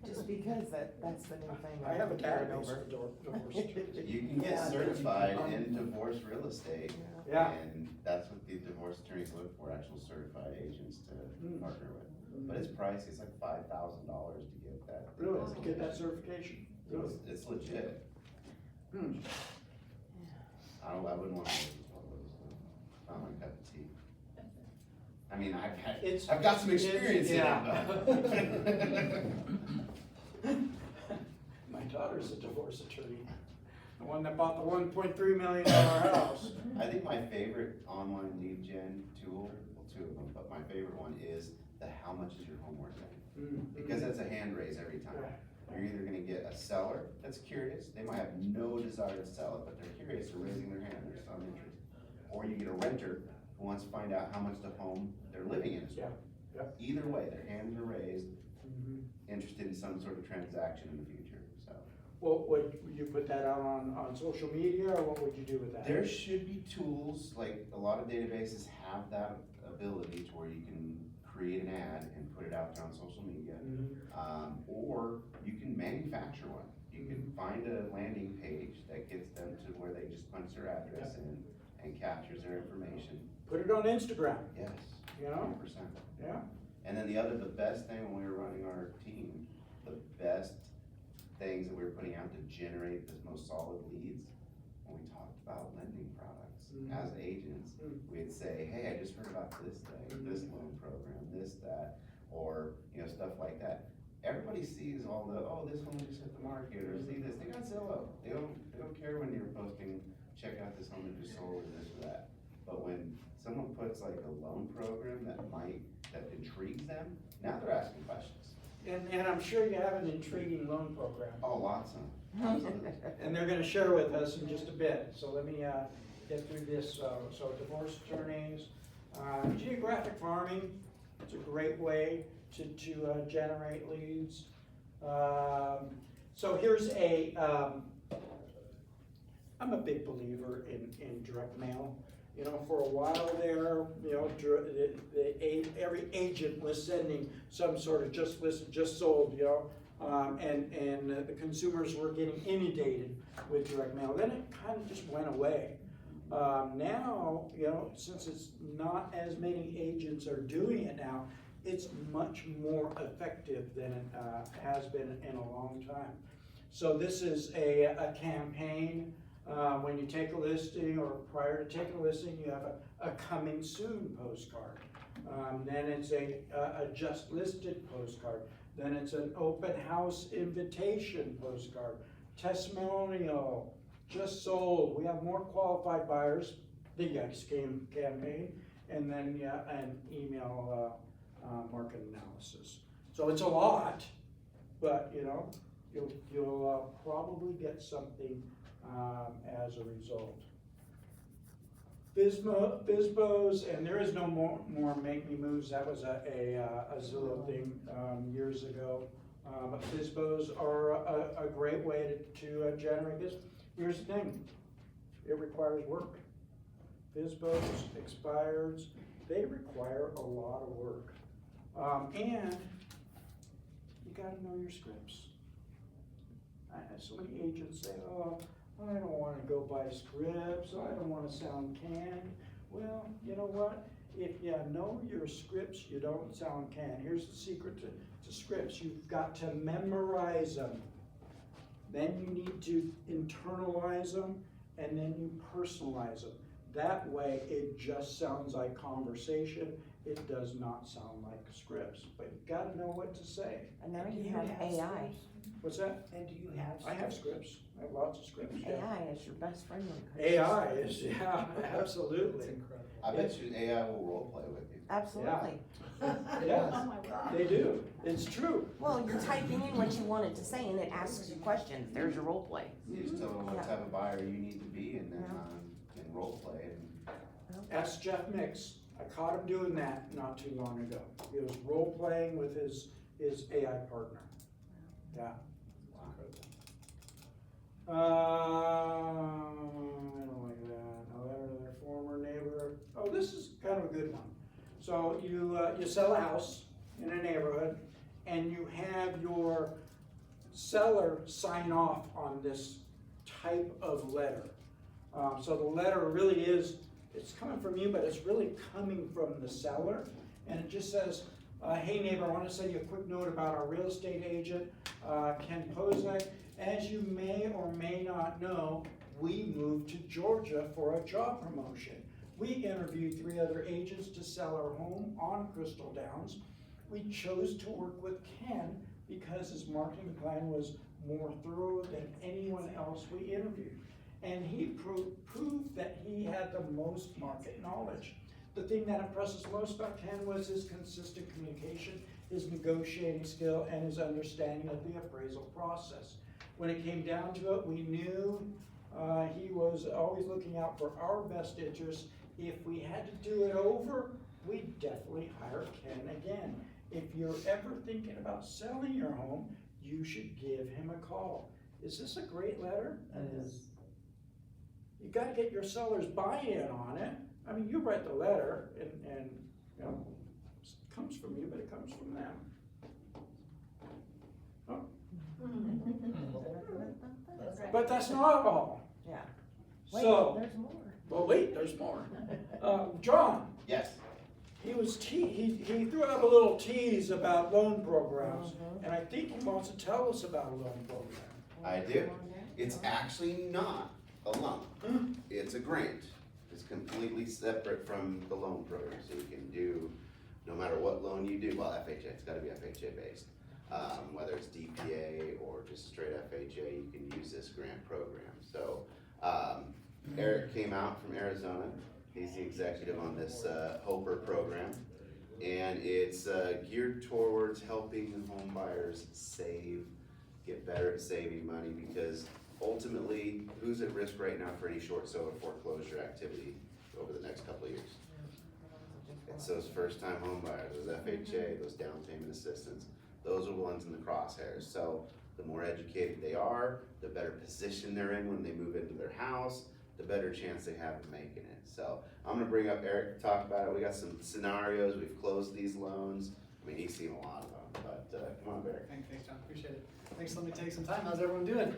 Just because that's the new thing. I have a carried database over. of divorce attorneys. You can get certified in divorce real estate. Yeah. And that's what the divorce attorneys look for, actual certified agents to partner with. But it's pricey, it's like $5,000 to get that. Really, to get that certification. Really? It's legit. I wouldn't want to work with one of those. Not my cup of tea. I mean, I've got some experience in it, but. My daughter's a divorce attorney, the one that bought the $1.3 million house. I think my favorite online lead gen tool, well, two of them, but my favorite one is the how much is your home worth at? Because that's a hand raise every time. You're either gonna get a seller that's curious, they might have no desire to sell it, but they're curious, they're raising their hand, there's some interest. Or you get a renter who wants to find out how much the home they're living in is worth. Either way, their hands are raised, interested in some sort of transaction in the future, so. Well, would you put that out on social media, or what would you do with that? There should be tools, like a lot of databases have that ability to where you can create an ad and put it out there on social media. Or you can manufacture one. You can find a landing page that gets them to where they just punch their address in and captures their information. Put it on Instagram. Yes. You know? 100%. Yeah. And then the best thing when we were running our team, the best things that we were putting out to generate the most solid leads, when we talked about lending products as agents, we'd say, hey, I just heard about this thing, this loan program, this, that, or, you know, stuff like that. Everybody sees all the, oh, this home just hit the market, or see this, they got Zillow. They don't care when you're posting, check out this home that just sold, or this or that. But when someone puts like a loan program that intrigues them, now they're asking questions. And I'm sure you have an intriguing loan program. Oh, lots of them. Absolutely. And they're gonna share with us in just a bit, so let me get through this. So divorce attorneys, geographic farming, it's a great way to generate leads. So here's I'm a big believer in direct mail. You know, for a while there, you know, every agent was sending some sort of just listed, just sold, you know, and the consumers were getting inundated with direct mail. Then it kind of just went away. Now, you know, since it's not as many agents are doing it now, it's much more effective than it has been in a long time. So this is a campaign. When you take a listing, or prior to taking a listing, you have a coming soon postcard. Then it's a just listed postcard. Then it's an open house invitation postcard. Testimonial, just sold. We have more qualified buyers. Big X campaign, and then an email market analysis. So it's a lot, but you know, you'll probably get something as a result. FSBOs, and there is no more Make Me Moves. That was a Zillow thing years ago. But FSBOs are a great way to generate business. Here's the thing. it requires work. FSBOs, expireds, they require a lot of work. And you gotta know your scripts. So many agents say, oh, I don't wanna go by scripts, I don't wanna sound canned. Well, you know what? If you know your scripts, you don't sound canned. Here's the secret to scripts. You've got to memorize them. Then you need to internalize them, and then you personalize them. That way, it just sounds like conversation. It does not sound like scripts, but you gotta know what to say. And now Do you you have have AI. What's that? And do you have? I have scripts. I have lots of scripts. yeah. AI is your best friend when it comes to AI is, yeah, absolutely. It's incredible. I bet you AI will role play with you. Absolutely. Yes, Oh my God. they do. It's true. Well, you're typing in what you want it to say and it asks you questions. There's your role play. You just tell them what Yeah. type of buyer you need to be and then, Yeah. and role play and Ask Jeff Mix. I caught him doing that not too long ago. He was role playing with his AI partner. Yeah. I don't like that. No, that another former neighbor. Oh, this is kind of a good one. So you sell a house in a neighborhood, and you have your seller sign off on this type of letter. So the letter really is, it's coming from you, but it's really coming from the seller. And it just says, hey neighbor, I want to send you a quick note about our real estate agent, Ken Pozak. As you may or may not know, we moved to Georgia for a job promotion. We interviewed 3 other agents to sell our home on Crystal Downs. We chose to work with Ken because his marketing plan was more thorough than anyone else we interviewed. And he proved that he had the most market knowledge. The thing that impressed us most about Ken was his consistent communication, his negotiating skill, and his understanding of the appraisal process. When it came down to it, we knew he was always looking out for our best interests. If we had to do it over, we'd definitely hire Ken again. If you're ever thinking about selling your home, you should give him a call. Is this a great letter? It is. You gotta get your seller's buy-in on it. I mean, you write the letter and you know, it comes from you, but it comes from them. Oh, but that's not all. Yeah. Wait, So, there's more. well, wait, there's more. John, yes. he threw out a little tease about loan programs, and I think he wants to tell us about a loan program. I do. It's actually not a loan. It's a grant. It's completely separate from the loan program. So you can do, no matter what loan you do, well, FHA, it's gotta be FHA based. Whether it's DPA or just straight FHA, you can use this grant program. So, Eric came out from Arizona. He's the executive on this HOPER program. And it's geared towards helping home buyers save, get better at saving money, because ultimately, who's at risk right now for any short sale or foreclosure activity over the next couple of years? It's those first-time home buyers, those FHA, those down payment assistance. Those are the ones in the crosshairs. So the more educated they are, the better position they're in when they move into their house, the better chance they have of making it. So I'm gonna bring up Eric to talk about it. We got some scenarios. We've closed these loans. I mean, he's seen a lot of them, but come on, Eric. Thanks, John, appreciate it. Thanks for letting me take some time. How's everyone doing?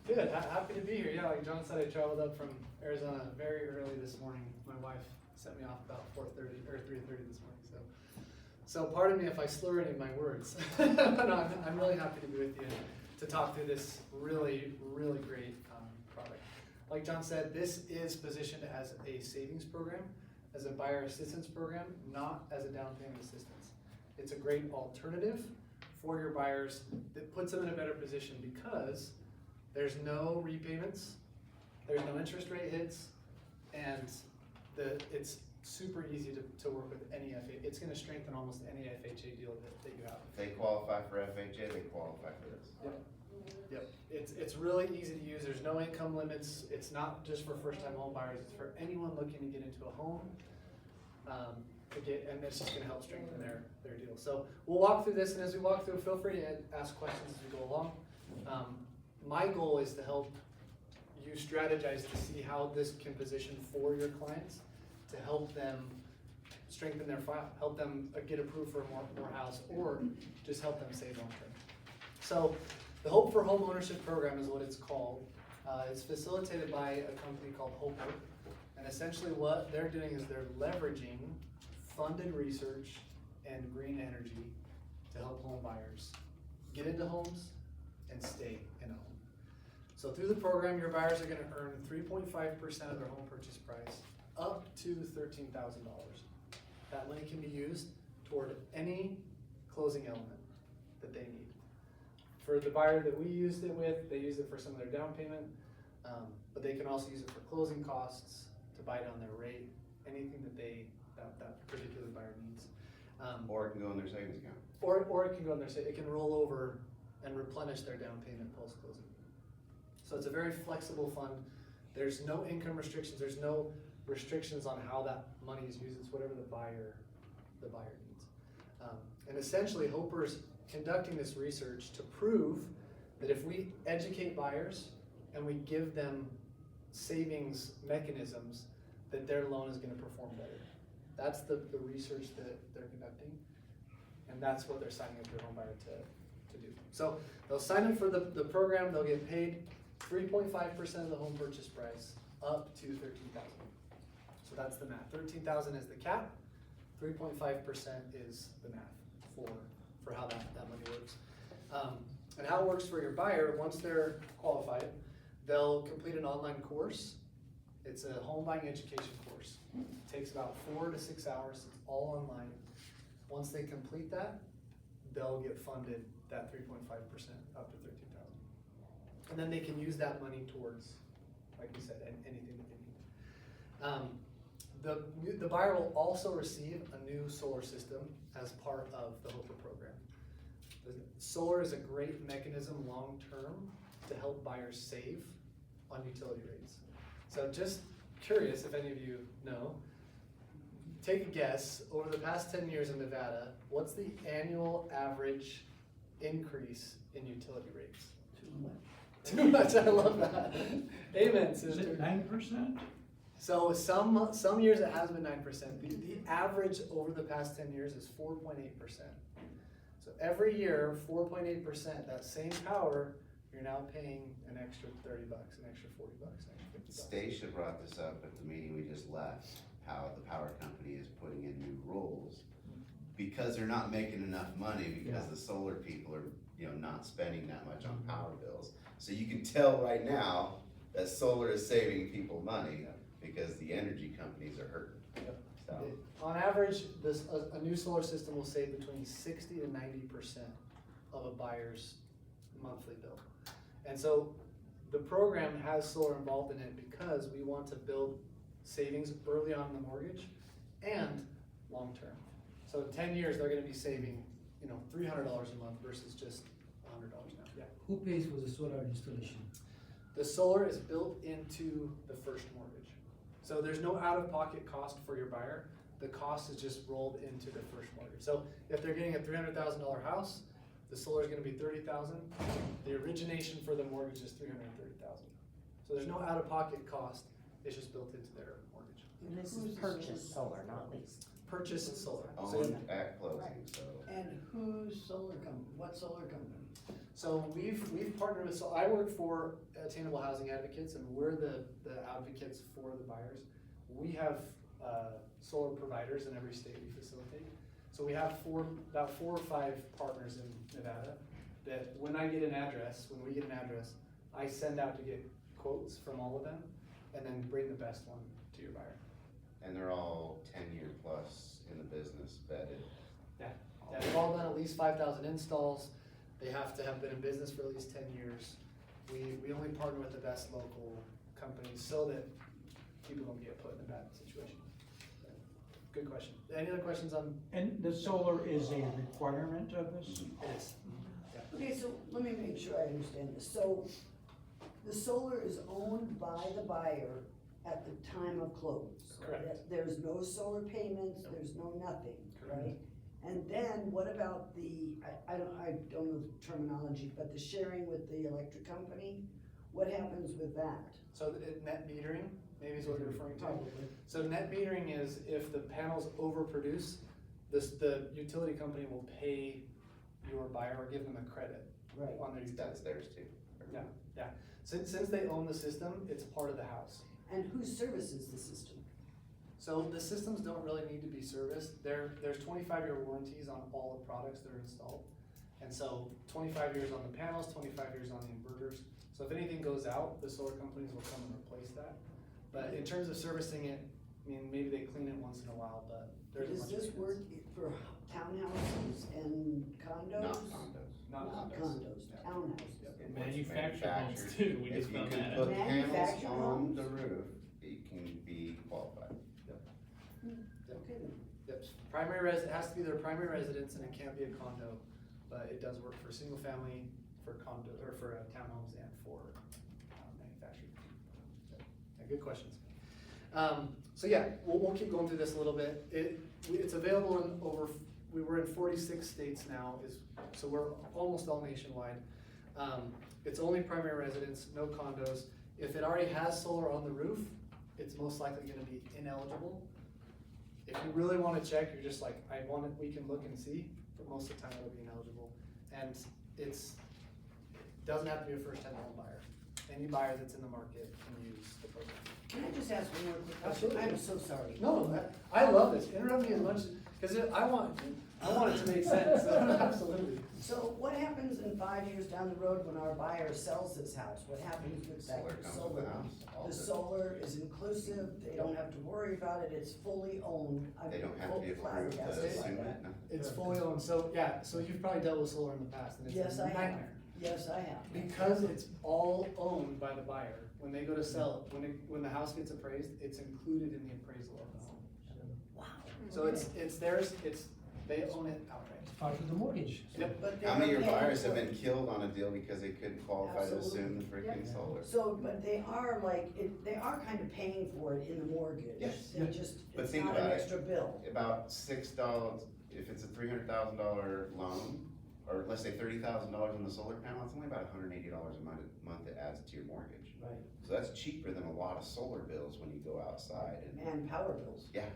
Good, happy to be here. Yeah, like John said, I traveled up from Arizona very early this morning. My wife sent me off about 4:30 or 3:30 this morning, so pardon me if I slur any of my words. But no, I'm really happy to be with you to talk through this really, really great product. Like John said, this is positioned as a savings program, as a buyer assistance program, not as a down payment assistance. It's a great alternative for your buyers that puts them in a better position because there's no repayments, there's no interest rate hits, and it's super easy to work with any FHA. It's gonna strengthen almost any FHA deal that you have. If they qualify for FHA, they qualify for this. Yep, it's really easy to use. There's no income limits. It's not just for first-time home buyers. It's for anyone looking to get into a home. And it's just gonna help strengthen their deal. So we'll walk through this, and as we walk through, feel free to ask questions as we go along. My goal is to help you strategize to see how this can position for your clients to help them strengthen their file, help them get approved for more house, or just help them save long term. So the Hope for Home Ownership Program is what it's called. It's facilitated by a company called Hoper. And essentially what they're doing is they're leveraging funded research and green energy to help home buyers get into homes and stay in a home. So through the program, your buyers are gonna earn 3.5% of their home purchase price up to $13,000. That money can be used toward any closing element that they need. For the buyer that we used it with, they use it for some of their down payment, but they can also use it for closing costs, to buy down their rate, anything that that particular buyer needs. Or it can go in their savings account. Or it can go in there, it can roll over and replenish their down payment post-closing. So it's a very flexible fund. There's no income restrictions, there's no restrictions on how that money is used, it's whatever the buyer needs. And essentially, Hoper's conducting this research to prove that if we educate buyers and we give them savings mechanisms, that their loan is gonna perform better. That's the research that they're conducting, and that's what they're signing up their home buyer to do. So they'll sign up for the program, they'll get paid 3.5% of the home purchase price up to $13,000. So that's the math. $13,000 is the cap, 3.5% is the math for how that money works. And how it works for your buyer, once they're qualified, they'll complete an online course. It's a home buying education course. It takes about 4 to 6 hours, it's all online. Once they complete that, they'll get funded that 3.5% up to $13,000. And then they can use that money towards, like we said, anything that they need. The buyer will also receive a new solar system as part of the Hoper program. The solar is a great mechanism long-term to help buyers save on utility rates. So just curious if any of you know, take a guess, over the past 10 years in Nevada, what's the annual average increase in utility rates? Too much, I love that. Amen, Is sister. it 9%? So some years it has been 9%. The average over the past 10 years is 4.8%. So every year, 4.8%, that same power, you're now paying an extra $30, an extra $40, an extra $50. Stacia brought this up at the meeting we just left, how the power company is putting in new rules because they're not making enough money because the solar people are, not spending that much on power bills. So you can tell right now that solar is saving people money because the energy companies are hurting. Yep. So On average, a new solar system will save between 60 to 90% of a buyer's monthly bill. And so the program has solar involved in it because we want to build savings early on in the mortgage and long-term. So in 10 years, they're gonna be saving, $300 a month versus just $100 now. Yeah. Who pays for the solar installation? The solar is built into the first mortgage. So there's no out-of-pocket cost for your buyer. The cost is just rolled into the first mortgage. So if they're getting a $300,000 house, the solar is gonna be $30,000. The origination for the mortgage is $330,000. So there's no out-of-pocket cost. It's just built into their mortgage. And this is purchase solar, not lease. Purchase and solar. So, owned at closing, so. And whose solar company, what solar company? so we've partnered with, so I work for Attainable Housing Advocates, and we're the advocates for the buyers. We have solar providers in every state we facilitate. So we have about 4 or 5 partners in Nevada that when we get an address, I send out to get quotes from all of them and then bring the best one to your buyer. And they're all 10-year plus in the business, vetted. Yeah, they've all done at least 5,000 installs. They have to have been in business for at least 10 years. We only partner with the best local companies so that people don't get put in a bad situation. Good question. Any other questions on? And the solar is a requirement of this? It is. Okay, so let me make sure I understand this. So the solar is owned by the buyer at the time of close. Correct. There's no solar payments, there's no nothing, Correct. right? And then what about I don't know the terminology, but the sharing with the electric company? What happens with that? So net metering, maybe is what you're referring to. Probably. So net metering is if the panels overproduce, the utility company will pay your buyer or give them a credit Right. on their That's utilities. theirs too. Yeah. Since they own the system, it's part of the house. And who services the system? So the systems don't really need to be serviced. There's 25-year warranties on all the products that are installed. And so 25 years on the panels, 25 years on the inverters. So if anything goes out, the solar companies will come and replace that. But in terms of servicing it, I mean, maybe they clean it once in a while, but there's a Does bunch of this work maintenance. for townhouses and condos? Not condos. Not Not condos. condos, Yeah. townhouses. And manufactured homes too, we just If you found can that put out. panels Manufactured on homes? the roof, it can be qualified. Okay then. Yep, it has to be their primary residence and it can't be a condo, but it does work for single family, for condo, or for townhomes and for manufactured. Yeah, good questions. So yeah, we'll keep going through this a little bit. It's available in we're in 46 states now, so we're almost all nationwide. It's only primary residence, no condos. If it already has solar on the roof, it's most likely gonna be ineligible. If you really wanna check, you're just like, we can look and see, but most of the time it'll be ineligible. And it doesn't have to be a first time home buyer. Any buyer that's in the market can use the program. Can I just ask one more quick question? Absolutely. I'm so sorry. No, I love this, interrupt me as much, cause I want it to make sense, absolutely. So what happens in 5 years down the road when our buyer sells this house? What happens with that Solar comes with solar? the house. all The good. solar is inclusive, they don't have to worry about it, it's fully owned. I'm They don't have to be full approved to flabbergasted by assume that. it, no. It's fully owned, so you've probably dealt with solar in the past, and it's Yes, a I have. nightmare. Yes, I have. Because it's all owned by the buyer, when they go to sell it, when the house gets appraised, it's included in the appraisal of the home. Wow. So it's theirs, they own it outright. Part of the mortgage. Yep. But they How many of are your paying buyers have for it. been killed on a deal because they couldn't qualify to assume the freaking Yep. solar? So, but they are they are kind of paying for it in the mortgage. Yes. They just, But it's think not an about it. extra bill. About $6, if it's a $300,000 loan, or let's say $30,000 on the solar panel, it's only about $180 a month it adds to your mortgage. Right. So that's cheaper than a lot of solar bills when you go outside and, And power bills. yeah.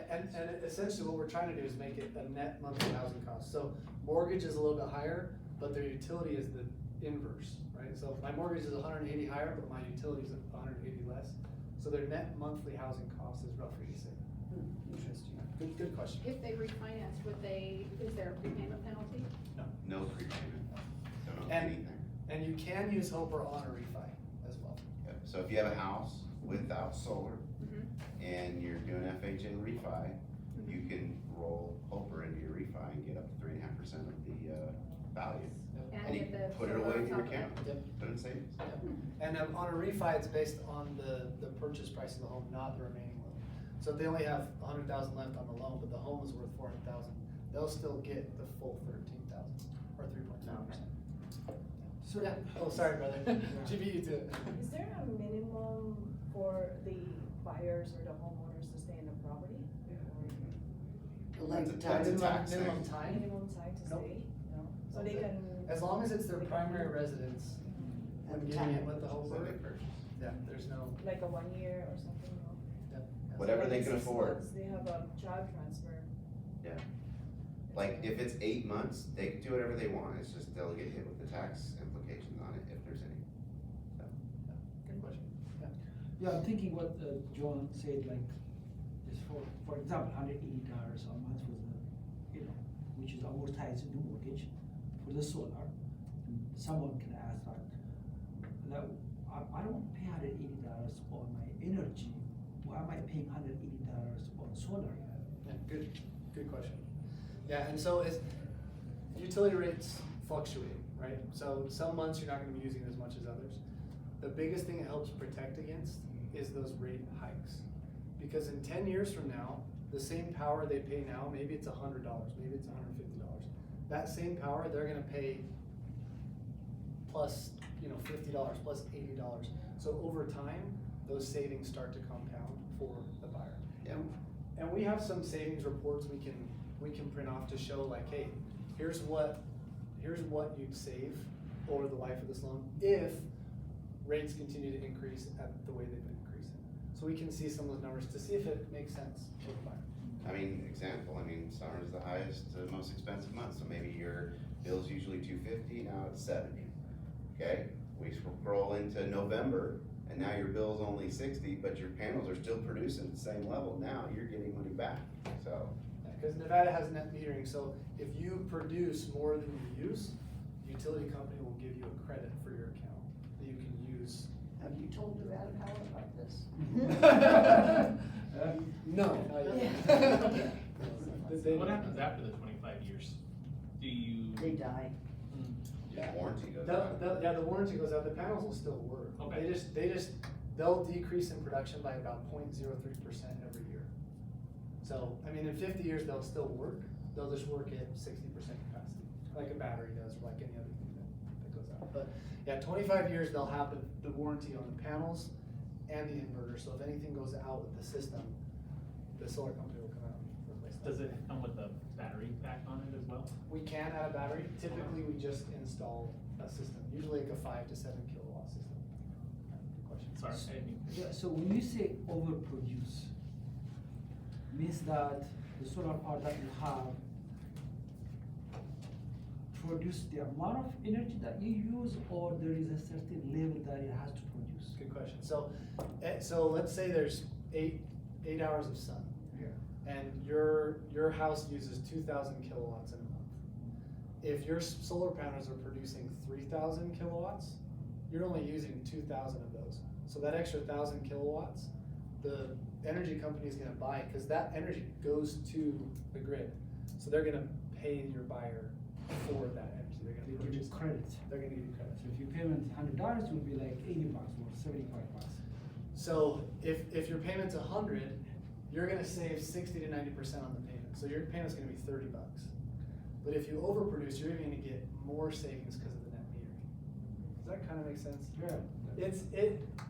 And essentially what we're trying to do is make it a net monthly housing cost. So mortgage is a little bit higher, but their utility is the inverse, right? So my mortgage is 180 higher, but my utility is 180 less. So their net monthly housing cost is roughly the same. Interesting. Good question. If they refinance, is there a prepayment penalty? No prepayment, don't owe And- anything. And you can use Hoper on a refi as well. Yep. So if you have a house without solar Mhm. and you're doing FHA refi, you can roll Hoper into your refi and get up to 3.5% of the value. And you get the put it solar away on in your top of it. account, Yep. put it in savings. And on a refi, it's based on the purchase price of the home, not the remaining loan. So if they only have 100,000 left on the loan, but the home is worth 400,000, they'll still get the full 13,000 or 3.9%. So, Yeah. Oh, sorry, brother. GBU to it. Is there a minimum for the buyers or the homeowners to stay in the property? The length of That's a time. tax thing. Minimum time? Minimum time to Nope. stay? No? So they can. As long as it's their primary residence, when And getting it time. with the So they Hoper, purchase. yeah, there's no, Like a 1 year or something, no? yep. Whatever they can 6 afford. months, They have a child transfer. Like, if it's 8 months, they can do whatever they want, it's just they'll get hit with the tax implications on it, if there's any. Good question. yeah, I'm thinking what John said, like, just for example, $180 a month for the, which is amortized in the mortgage for the solar. And someone can ask that I don't pay $180 on my energy. Why am I paying $180 on solar? Yeah, good question. Yeah, and so utility rates fluctuate, right? So some months you're not gonna be using as much as others. The biggest thing it helps protect against is those rate hikes. Because in 10 years from now, the same power they pay now, maybe it's $100, maybe it's $150. That same power, they're gonna pay plus, $50, plus $80. So over time, those savings start to compound for the buyer. Yeah. And we have some savings reports we can print off to show like, hey, here's what you'd save over the life of this loan if rates continue to increase at the way they've been increasing. So we can see some of those numbers to see if it makes sense for the buyer. I mean, example, summer's the highest, most expensive month, so maybe your bill's usually 250, now it's 70. Okay, we scroll into November, and now your bill's only 60, but your panels are still producing at the same level. Now you're getting money back, so. Because Nevada has net metering, so if you produce more than you use, the utility company will give you a credit for your account that you can use. Have you told Nevada Power about this? No. What happens after the 25 years? Do you? They die. Yeah, warranty goes The, out. the warranty goes out, the panels will still work. Okay. They'll decrease in production by about 0.03% every year. So, in 50 years, they'll still work, they'll just work at 60% capacity, like a battery does, or like any other thing that goes out. But, yeah, 25 years, they'll have the warranty on the panels and the inverter, so if anything goes out with the system, the solar company will come out and replace that. Does it come with a battery pack on it as well? We can add a battery. Typically, we just install a system, usually like a 5 to 7 kilowatt system. Good question. Sorry, I didn't mean. Yeah, so when you say overproduce, means that the solar power that you have produce the amount of energy that you use, or there is a certain level that it has to produce? Good question. So let's say there's eight hours of sun, and your house uses 2,000 kilowatts in a month. If your solar panels are producing 3,000 kilowatts, you're only using 2,000 of those. So that extra 1,000 kilowatts, the energy company is gonna buy, because that energy goes to the grid. So they're gonna pay your buyer for that energy. They're They gonna give you purchase credit. They're gonna give you credit. So if your payment $100, it will be like $80 or $75. So if your payment's 100, you're gonna save 60 to 90% on the payment. So your payment's gonna be $30. But if you overproduce, you're even gonna get more savings because of the net metering. Does that kind of make sense? Yeah.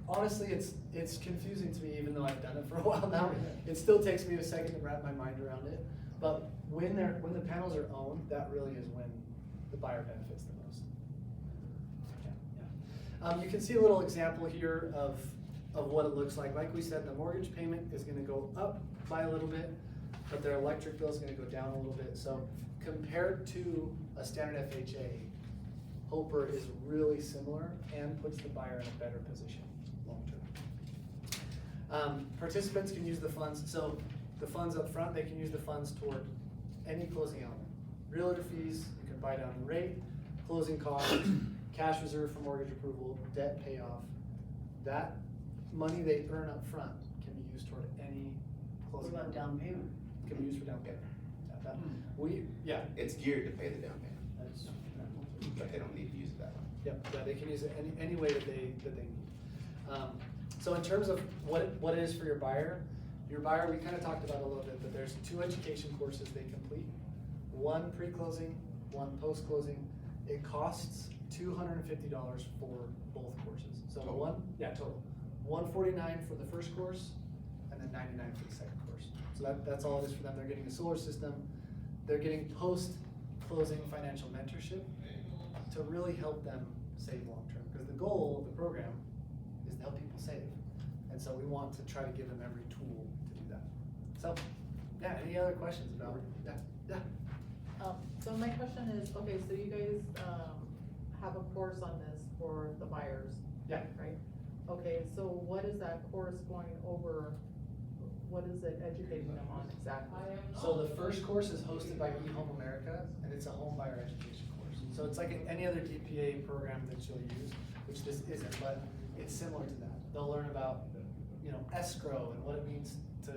Honestly, it's confusing to me, even though I've done it for a while now. It still takes me a second to wrap my mind around it. But when the panels are owned, that really is when the buyer benefits the most. Yeah. You can see a little example here of what it looks like. Like we said, the mortgage payment is gonna go up by a little bit, but their electric bill is gonna go down a little bit. So compared to a standard FHA, Hoper is really similar and puts the buyer in a better position long-term. Participants can use the funds, so the funds up front, they can use the funds toward any closing element. Realtor fees, you can buy down the rate, closing costs, cash reserve for mortgage approval, debt payoff. That money they earn up front can be used toward any What closing. about down payment? Can be used for down payment. It's geared to pay the down payment, That's, but they don't need to use it that way. yeah, they can use it any way that they need. So in terms of what it is for your buyer, we kind of talked about it a little bit, but there's 2 education courses they complete. One pre-closing, one post-closing. It costs $250 for both courses. So Total. Total. $149 for the first course, and then $99 for the second course. So that's all it is for them. They're getting a solar system. They're getting post-closing financial mentorship to really help them save long-term. Because the goal of the program is to help people save. And so we want to try to give them every tool to do that. So, yeah, any other questions about it? Yeah. So my question is, okay, so you guys, have a course on this for the buyers? Yeah. Right? Okay, so what is that course going over? What is it educating them on exactly? So the first course is hosted by eHome America, and it's a home buyer education course. So it's like any other DPA program that you'll use, which this isn't, but it's similar to that. They'll learn about, escrow and what it means to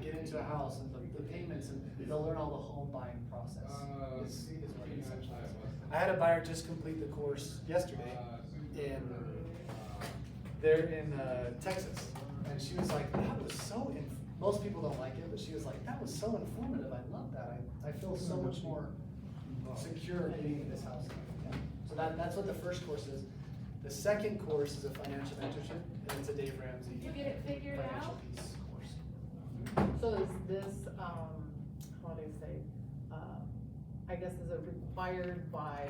get into a house and the payments, and they'll learn all the home buying process. Is what it essentially is. I had a buyer just complete the course yesterday they're in Texas, and she was like, that was so most people don't like it, but she was like, that was so informative, I love that, I feel so much more secure being in this house. Yeah. So that's what the first course is. The second course is a financial mentorship, and it's a Dave Ramsey You get it figured financial out? piece course. So is this, how do I say, I guess is it required by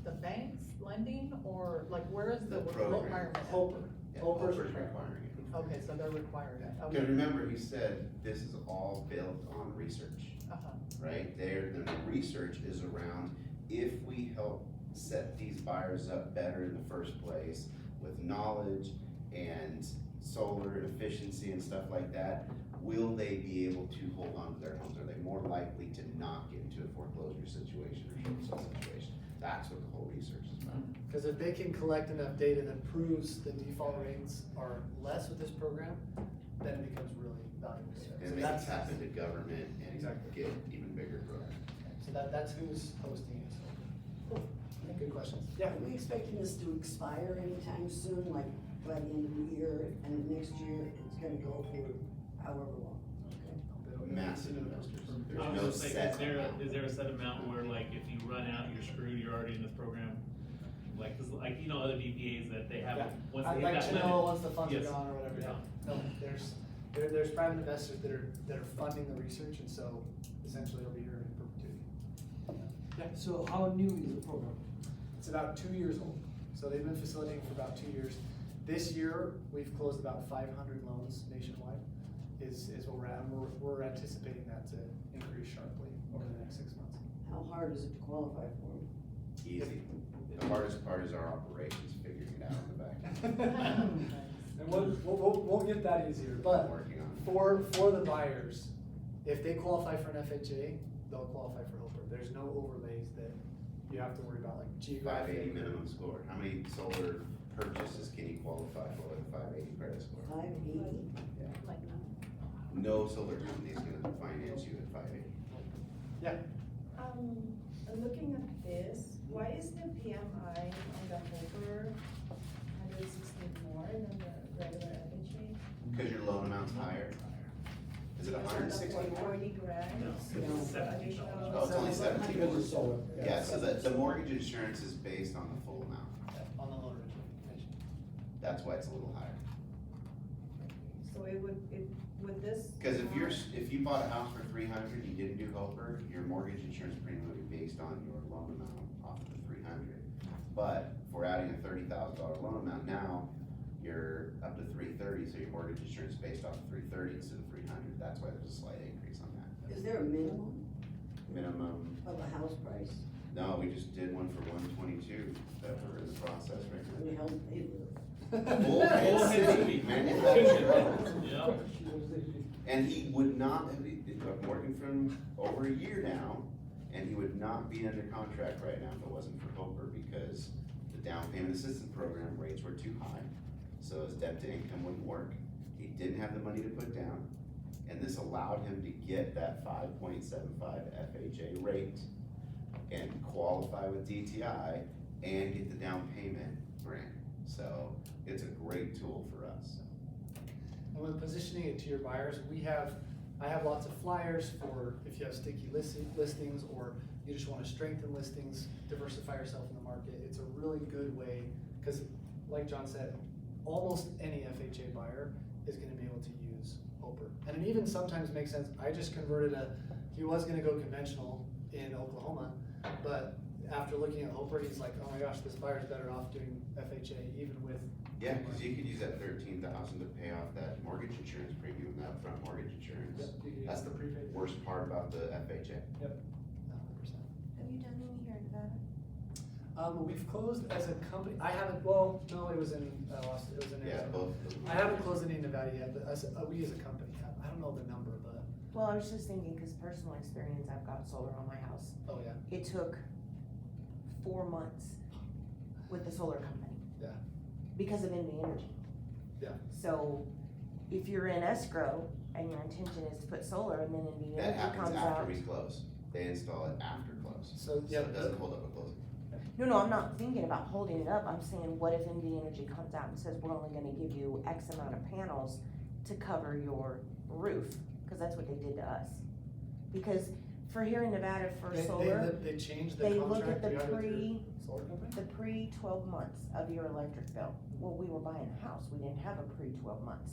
the banks lending, or like where is the The program. requirement? at? Hoper. Yeah, Hoper's Hopper's required. requiring it. Okay, so they're required, Because okay, remember, he said this is all built on research, uh-huh, right? The research is around if we help set these buyers up better in the first place with knowledge and solar efficiency and stuff like that, will they be able to hold on to their homes? Are they more likely to not get into a foreclosure situation or short sale situation? That's what the whole research is about. Cause if they can collect enough data that proves the default rates are less with this program, then it becomes really valuable. So And they can that's, tap into government and Exactly. get even bigger growth. so that's who's hosting it, so. Cool. Good questions. Yeah. Are we expecting this to expire anytime soon, like by the end of the year, and next year it's gonna go for however long? Massive investors. There's I was no gonna say, set amount. is there a set amount where like if you run out, you're screwed, you're already in this program? Like, 'cause like, you know, other DPAs that they have, Yeah. once I'd they hit like that to limit. know once the funds are Yes. gone or whatever, yeah. Yeah. No, there's private investors that are funding the research, and so essentially it'll be here in perpetuity. So how new is the program? It's about 2 years old, so they've been facilitating for about 2 years. This year, we've closed about 500 loans nationwide, is what we're at, and we're anticipating that to increase sharply over the next 6 months. How hard is it to qualify for them? Easy. The hardest part is our operations, figuring it out in the back. And we'll get that easier, but Working on it. for the buyers, if they qualify for an FHA, they'll qualify for HOPR. There's no overlays that you have to worry about, like geographic. 580 minimum score. How many solar purchases can you qualify for with a 580 credit score? 580? like, No solar company is gonna finance you at 580. Yeah. Looking at this, why is the PMI on the Hopper 116 more than the regular FHA? Because your loan amount's higher. Is it 160 more? 40 grand? No, No. it's 17. Oh, it's only 17 more. Because it's solar. Yeah, so the mortgage insurance is based on the full amount. On the loan origination. That's why it's a little higher. So it would this? Because if you bought a house for 300, you didn't do HOPR, your mortgage insurance premium would be based on your loan amount off of the 300. But if we're adding a $30,000 loan amount now, you're up to 330, so your mortgage insurance is based off of 330 instead of 300. That's why there's a slight increase on that. Is there a minimum Minimum, of a house price? no, we just did one for 122 that we're in the process right Who the hell paid for it? now. Full Full city head city. manufactured. Yeah. And he would not, I'm working for him over a year now, and he would not be under contract right now if it wasn't for HOPR, because the down payment assistance program rates were too high. So his debt to income wouldn't work. He didn't have the money to put down, and this allowed him to get that 5.75 FHA rate and qualify with DTI and get the down payment grant. So it's a great tool for us. And when positioning it to your buyers, I have lots of flyers for if you have sticky listings or you just wanna strengthen listings, diversify yourself in the market. It's a really good way, cause like John said, almost any FHA buyer is gonna be able to use HOPR. And it even sometimes makes sense, I just converted he was gonna go conventional in Oklahoma, but after looking at HOPR, he's like, oh my gosh, this buyer's better off doing FHA even with. Yeah, because you could use that 13,000 to pay off that mortgage insurance premium, that upfront mortgage insurance. Yep, you can use That's the prepaid. worst part about the FHA. Yep. 100%. Have you done any here in Nevada? We've closed as a company, I haven't, well, no, it was in Arizona. Yeah, both. I haven't closed any in Nevada yet, but we as a company have, I don't know the number, but, Well, I was just thinking, cause personal experience, I've got solar on my house. oh yeah, It took 4 months with the solar company. Yeah. Because of NV Energy. Yeah. So if you're in escrow and your intention is to put solar and then NV That Energy happens comes after out. we close. They install it after close. so, So yeah. it doesn't hold up a closing. No, I'm not thinking about holding it up. I'm saying, what if NV Energy comes out and says, we're only gonna give you X amount of panels to cover your roof? Cause that's what they did to us. Because for here in Nevada for solar, They changed the they look contract at we the have with your pre, solar company? the pre-12 months of your electric bill. Well, we were buying a house, we didn't have a pre-12 months.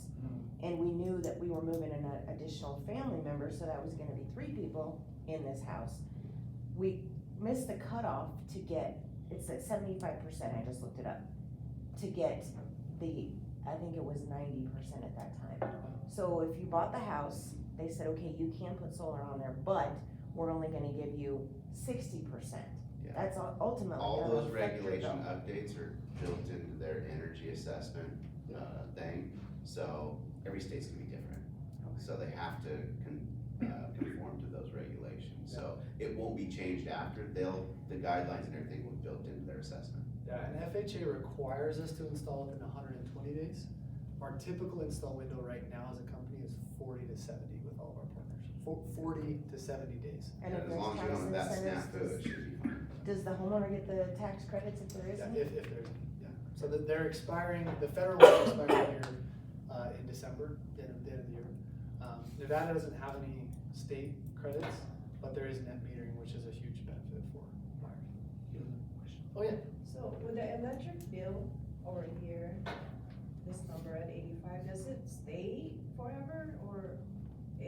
And we knew that we were moving an additional family member, so that was gonna be 3 people in this house. We missed the cutoff to get it's at 75%, I just looked it up, to get I think it was 90% at that time. So if you bought the house, they said, okay, you can put solar on there, but we're only gonna give you 60%. Yeah. That's ultimately All gonna those affect your regulation bill. updates are built into their energy assessment, thing, so every state's gonna be different. So they have to conform to those regulations, so it won't be changed after, the guidelines and everything will be built into their assessment. Yeah, and FHA requires us to install within 120 days. Our typical install window right now as a company is 40 to 70 with all of our partners. 40 to 70 days. And if As there's long as you tax don't have that incentives, snafu, it should be fine. does the homeowner get the tax credits if there Yeah, isn't? if there's, yeah. So that they're expiring, the federal ones expire here, in December, the end of the year. Nevada doesn't have any state credits, but there is net metering, which is a huge benefit for buyers. Oh, yeah. So with the electric bill over here, this number at 85, does it stay forever or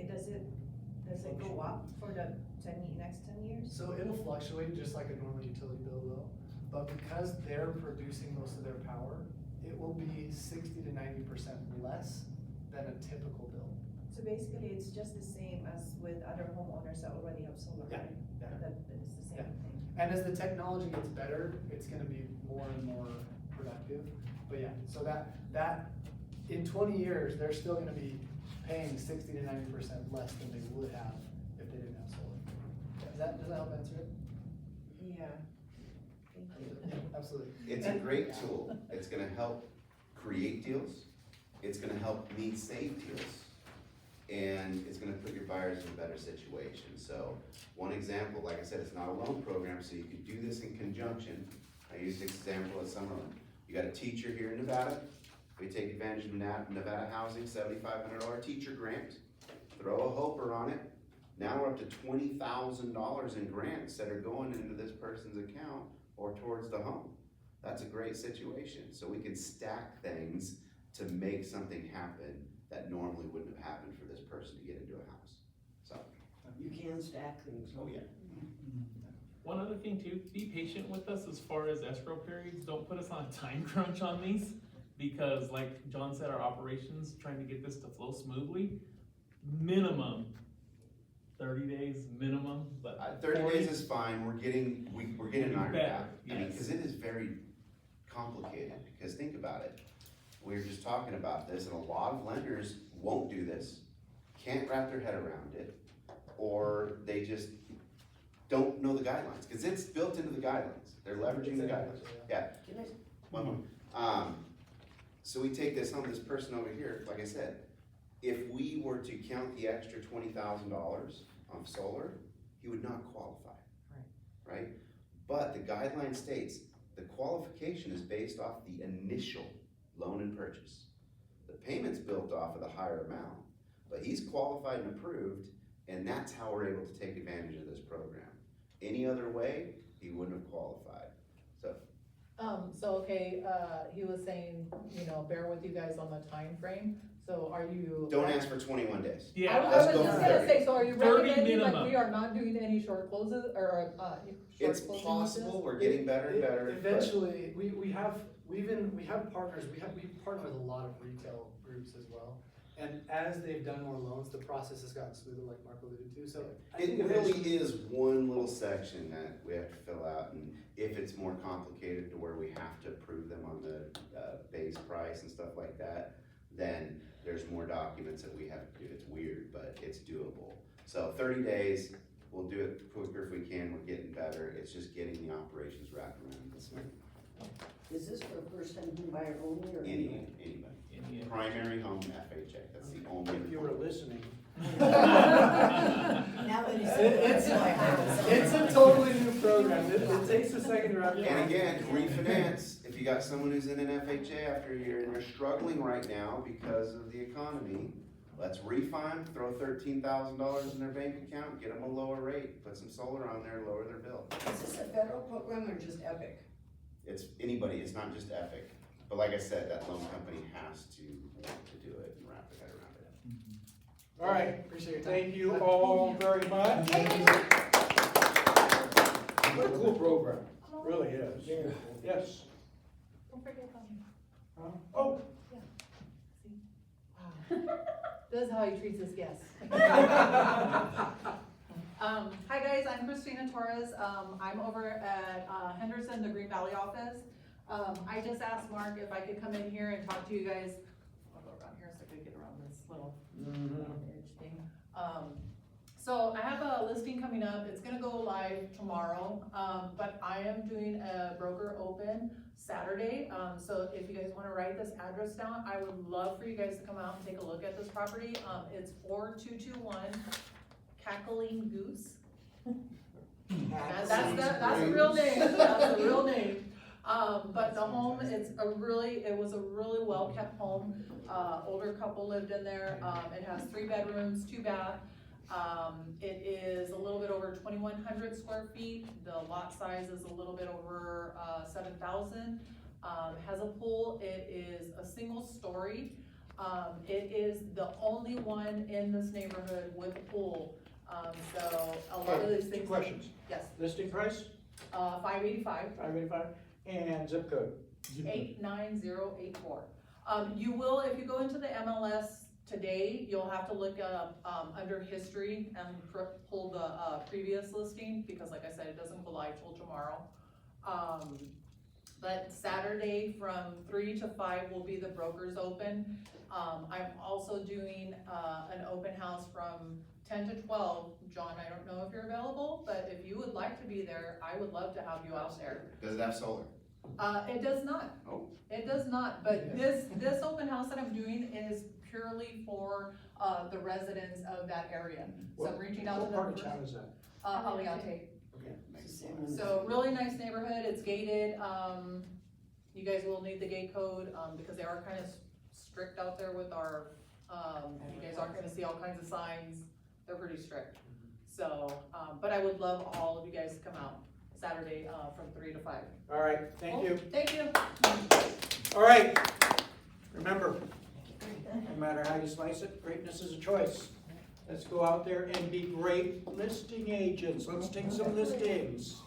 does it go up for the next 10 years? So it'll fluctuate just like a normal utility bill will, but because they're producing most of their power, it will be 60 to 90% less than a typical bill. So basically, it's just the same as with other homeowners that already have solar, Yeah, right? yeah. That it's the same Yeah. thing. And as the technology gets better, it's gonna be more and more productive. But yeah, so that in 20 years, they're still gonna be paying 60 to 90% less than they would have if they didn't have solar. Does that help answer it? Yeah. Thank you. Yeah, absolutely. It's a great tool, it's gonna help create deals, it's gonna help meet safe deals, and it's gonna put your buyers in a better situation. So, one example, like I said, it's not a loan program, so you could do this in conjunction. I used the example of Summerlin. You got a teacher here in Nevada, we take advantage of Nevada Housing, $7,500 teacher grant, throw a Hoper on it. Now we're up to $20,000 in grants that are going into this person's account or towards the home. That's a great situation. So we can stack things to make something happen that normally wouldn't have happened for this person to get into a house. So, You can stack things. oh yeah. One other thing too, be patient with us as far as escrow periods. Don't put us on a time crunch on these. Because like John said, our operations, trying to get this to flow smoothly, minimum 30 days minimum, but 30 40 days is fine, we're getting it ironed Better, out. I mean, yes. cause it is very complicated, because think about it. We were just talking about this, and a lot of lenders won't do this, can't wrap their head around it, or they just don't know the guidelines, cause it's built into the guidelines, they're leveraging the guidelines. Yeah, Can I, one more. So we take this home, this person over here, like I said, if we were to count the extra $20,000 on solar, he would not qualify. Right? But the guideline states, the qualification is based off the initial loan and purchase. The payment's built off of the higher amount, but he's qualified and approved, and that's how we're able to take advantage of this program. Any other way, he wouldn't have qualified. So, okay, he was saying, bear with you guys on the time frame. So are you? Don't ask for 21 days. Yeah, I let's was go just for gonna 30. say, so are you 30 recommending, like, minimum. we are not doing any short closes, or, It's short closing with possible, this? we're getting better and better. but- Eventually, we have partners, we partner with a lot of retail groups as well. And as they've done more loans, the process has gotten smoother, like Mark alluded to, so. I think It really eventually- is one little section that we have to fill out, and if it's more complicated to where we have to approve them on the base price and stuff like that, then there's more documents that we have to do. It's weird, but it's doable. So 30 days, we'll do it quicker if we can, we're getting better, it's just getting the operations wrapped around this. is this for first time home buyer only or? Anybody, Any- primary home FHA, that's the only. If you were listening. Now that he's. It's a totally new program, it takes a second to wrap. And again, refinance, if you got someone who's in an FHA after a year and they're struggling right now because of the economy, let's refund, throw $13,000 in their bank account, get them a lower rate, put some solar on there, lower their bill. Is this a federal program or just Epic? It's anybody, it's not just Epic, but like I said, that loan company has to want to do it and wrap their head around it. All right, Appreciate your time. thank you all very much. Thank you. What a cool program. really is. Very cool. Yes. Don't forget about me. Oh, This is how he treats his guests. Hi guys, I'm Christina Torres. I'm over at Henderson, the Green Valley office. I just asked Mark if I could come in here and talk to you guys. I'll go around here so I could get around this little edge thing. So I have a listing coming up. It's gonna go live tomorrow, but I am doing a broker open Saturday. So if you guys wanna write this address down, I would love for you guys to come out and take a look at this property. It's 4221 Cackling Goose. That's a real name, that's a real name. But the home, it was a really well-kept home. Older couple lived in there. It has 3 bedrooms, 2 bath. It is a little bit over 2,100 square feet. The lot size is a little bit over 7,000. Has a pool. It is a single story. It is the only one in this neighborhood with a pool. So a lot of these things. 2 questions. Yes, Listing price, 585. 585, and zip code. 89084. You will, if you go into the MLS today, you'll have to look up, under history and pull the, previous listing, because like I said, it doesn't go live till tomorrow. But Saturday from 3 to 5 will be the brokers open. I'm also doing, an open house from 10 to 12. John, I don't know if you're available, but if you would like to be there, I would love to have you out there. Does it have solar? It does not. Oh. It does not, but this open house that I'm doing is purely for, the residents of that area. So I'm reaching out to What them part of first. town is that? Aliante. Okay. Makes Same sense. one. So really nice neighborhood, it's gated, you guys will need the gate code, because they are kind of strict out there with our, you guys aren't gonna see all kinds of signs, they're pretty strict. So, but I would love all of you guys to come out Saturday, from 3 to 5. All right, thank you. Thank you. All right, remember, no matter how you slice it, greatness is a choice. Let's go out there and be great listing agents. Let's take some listings.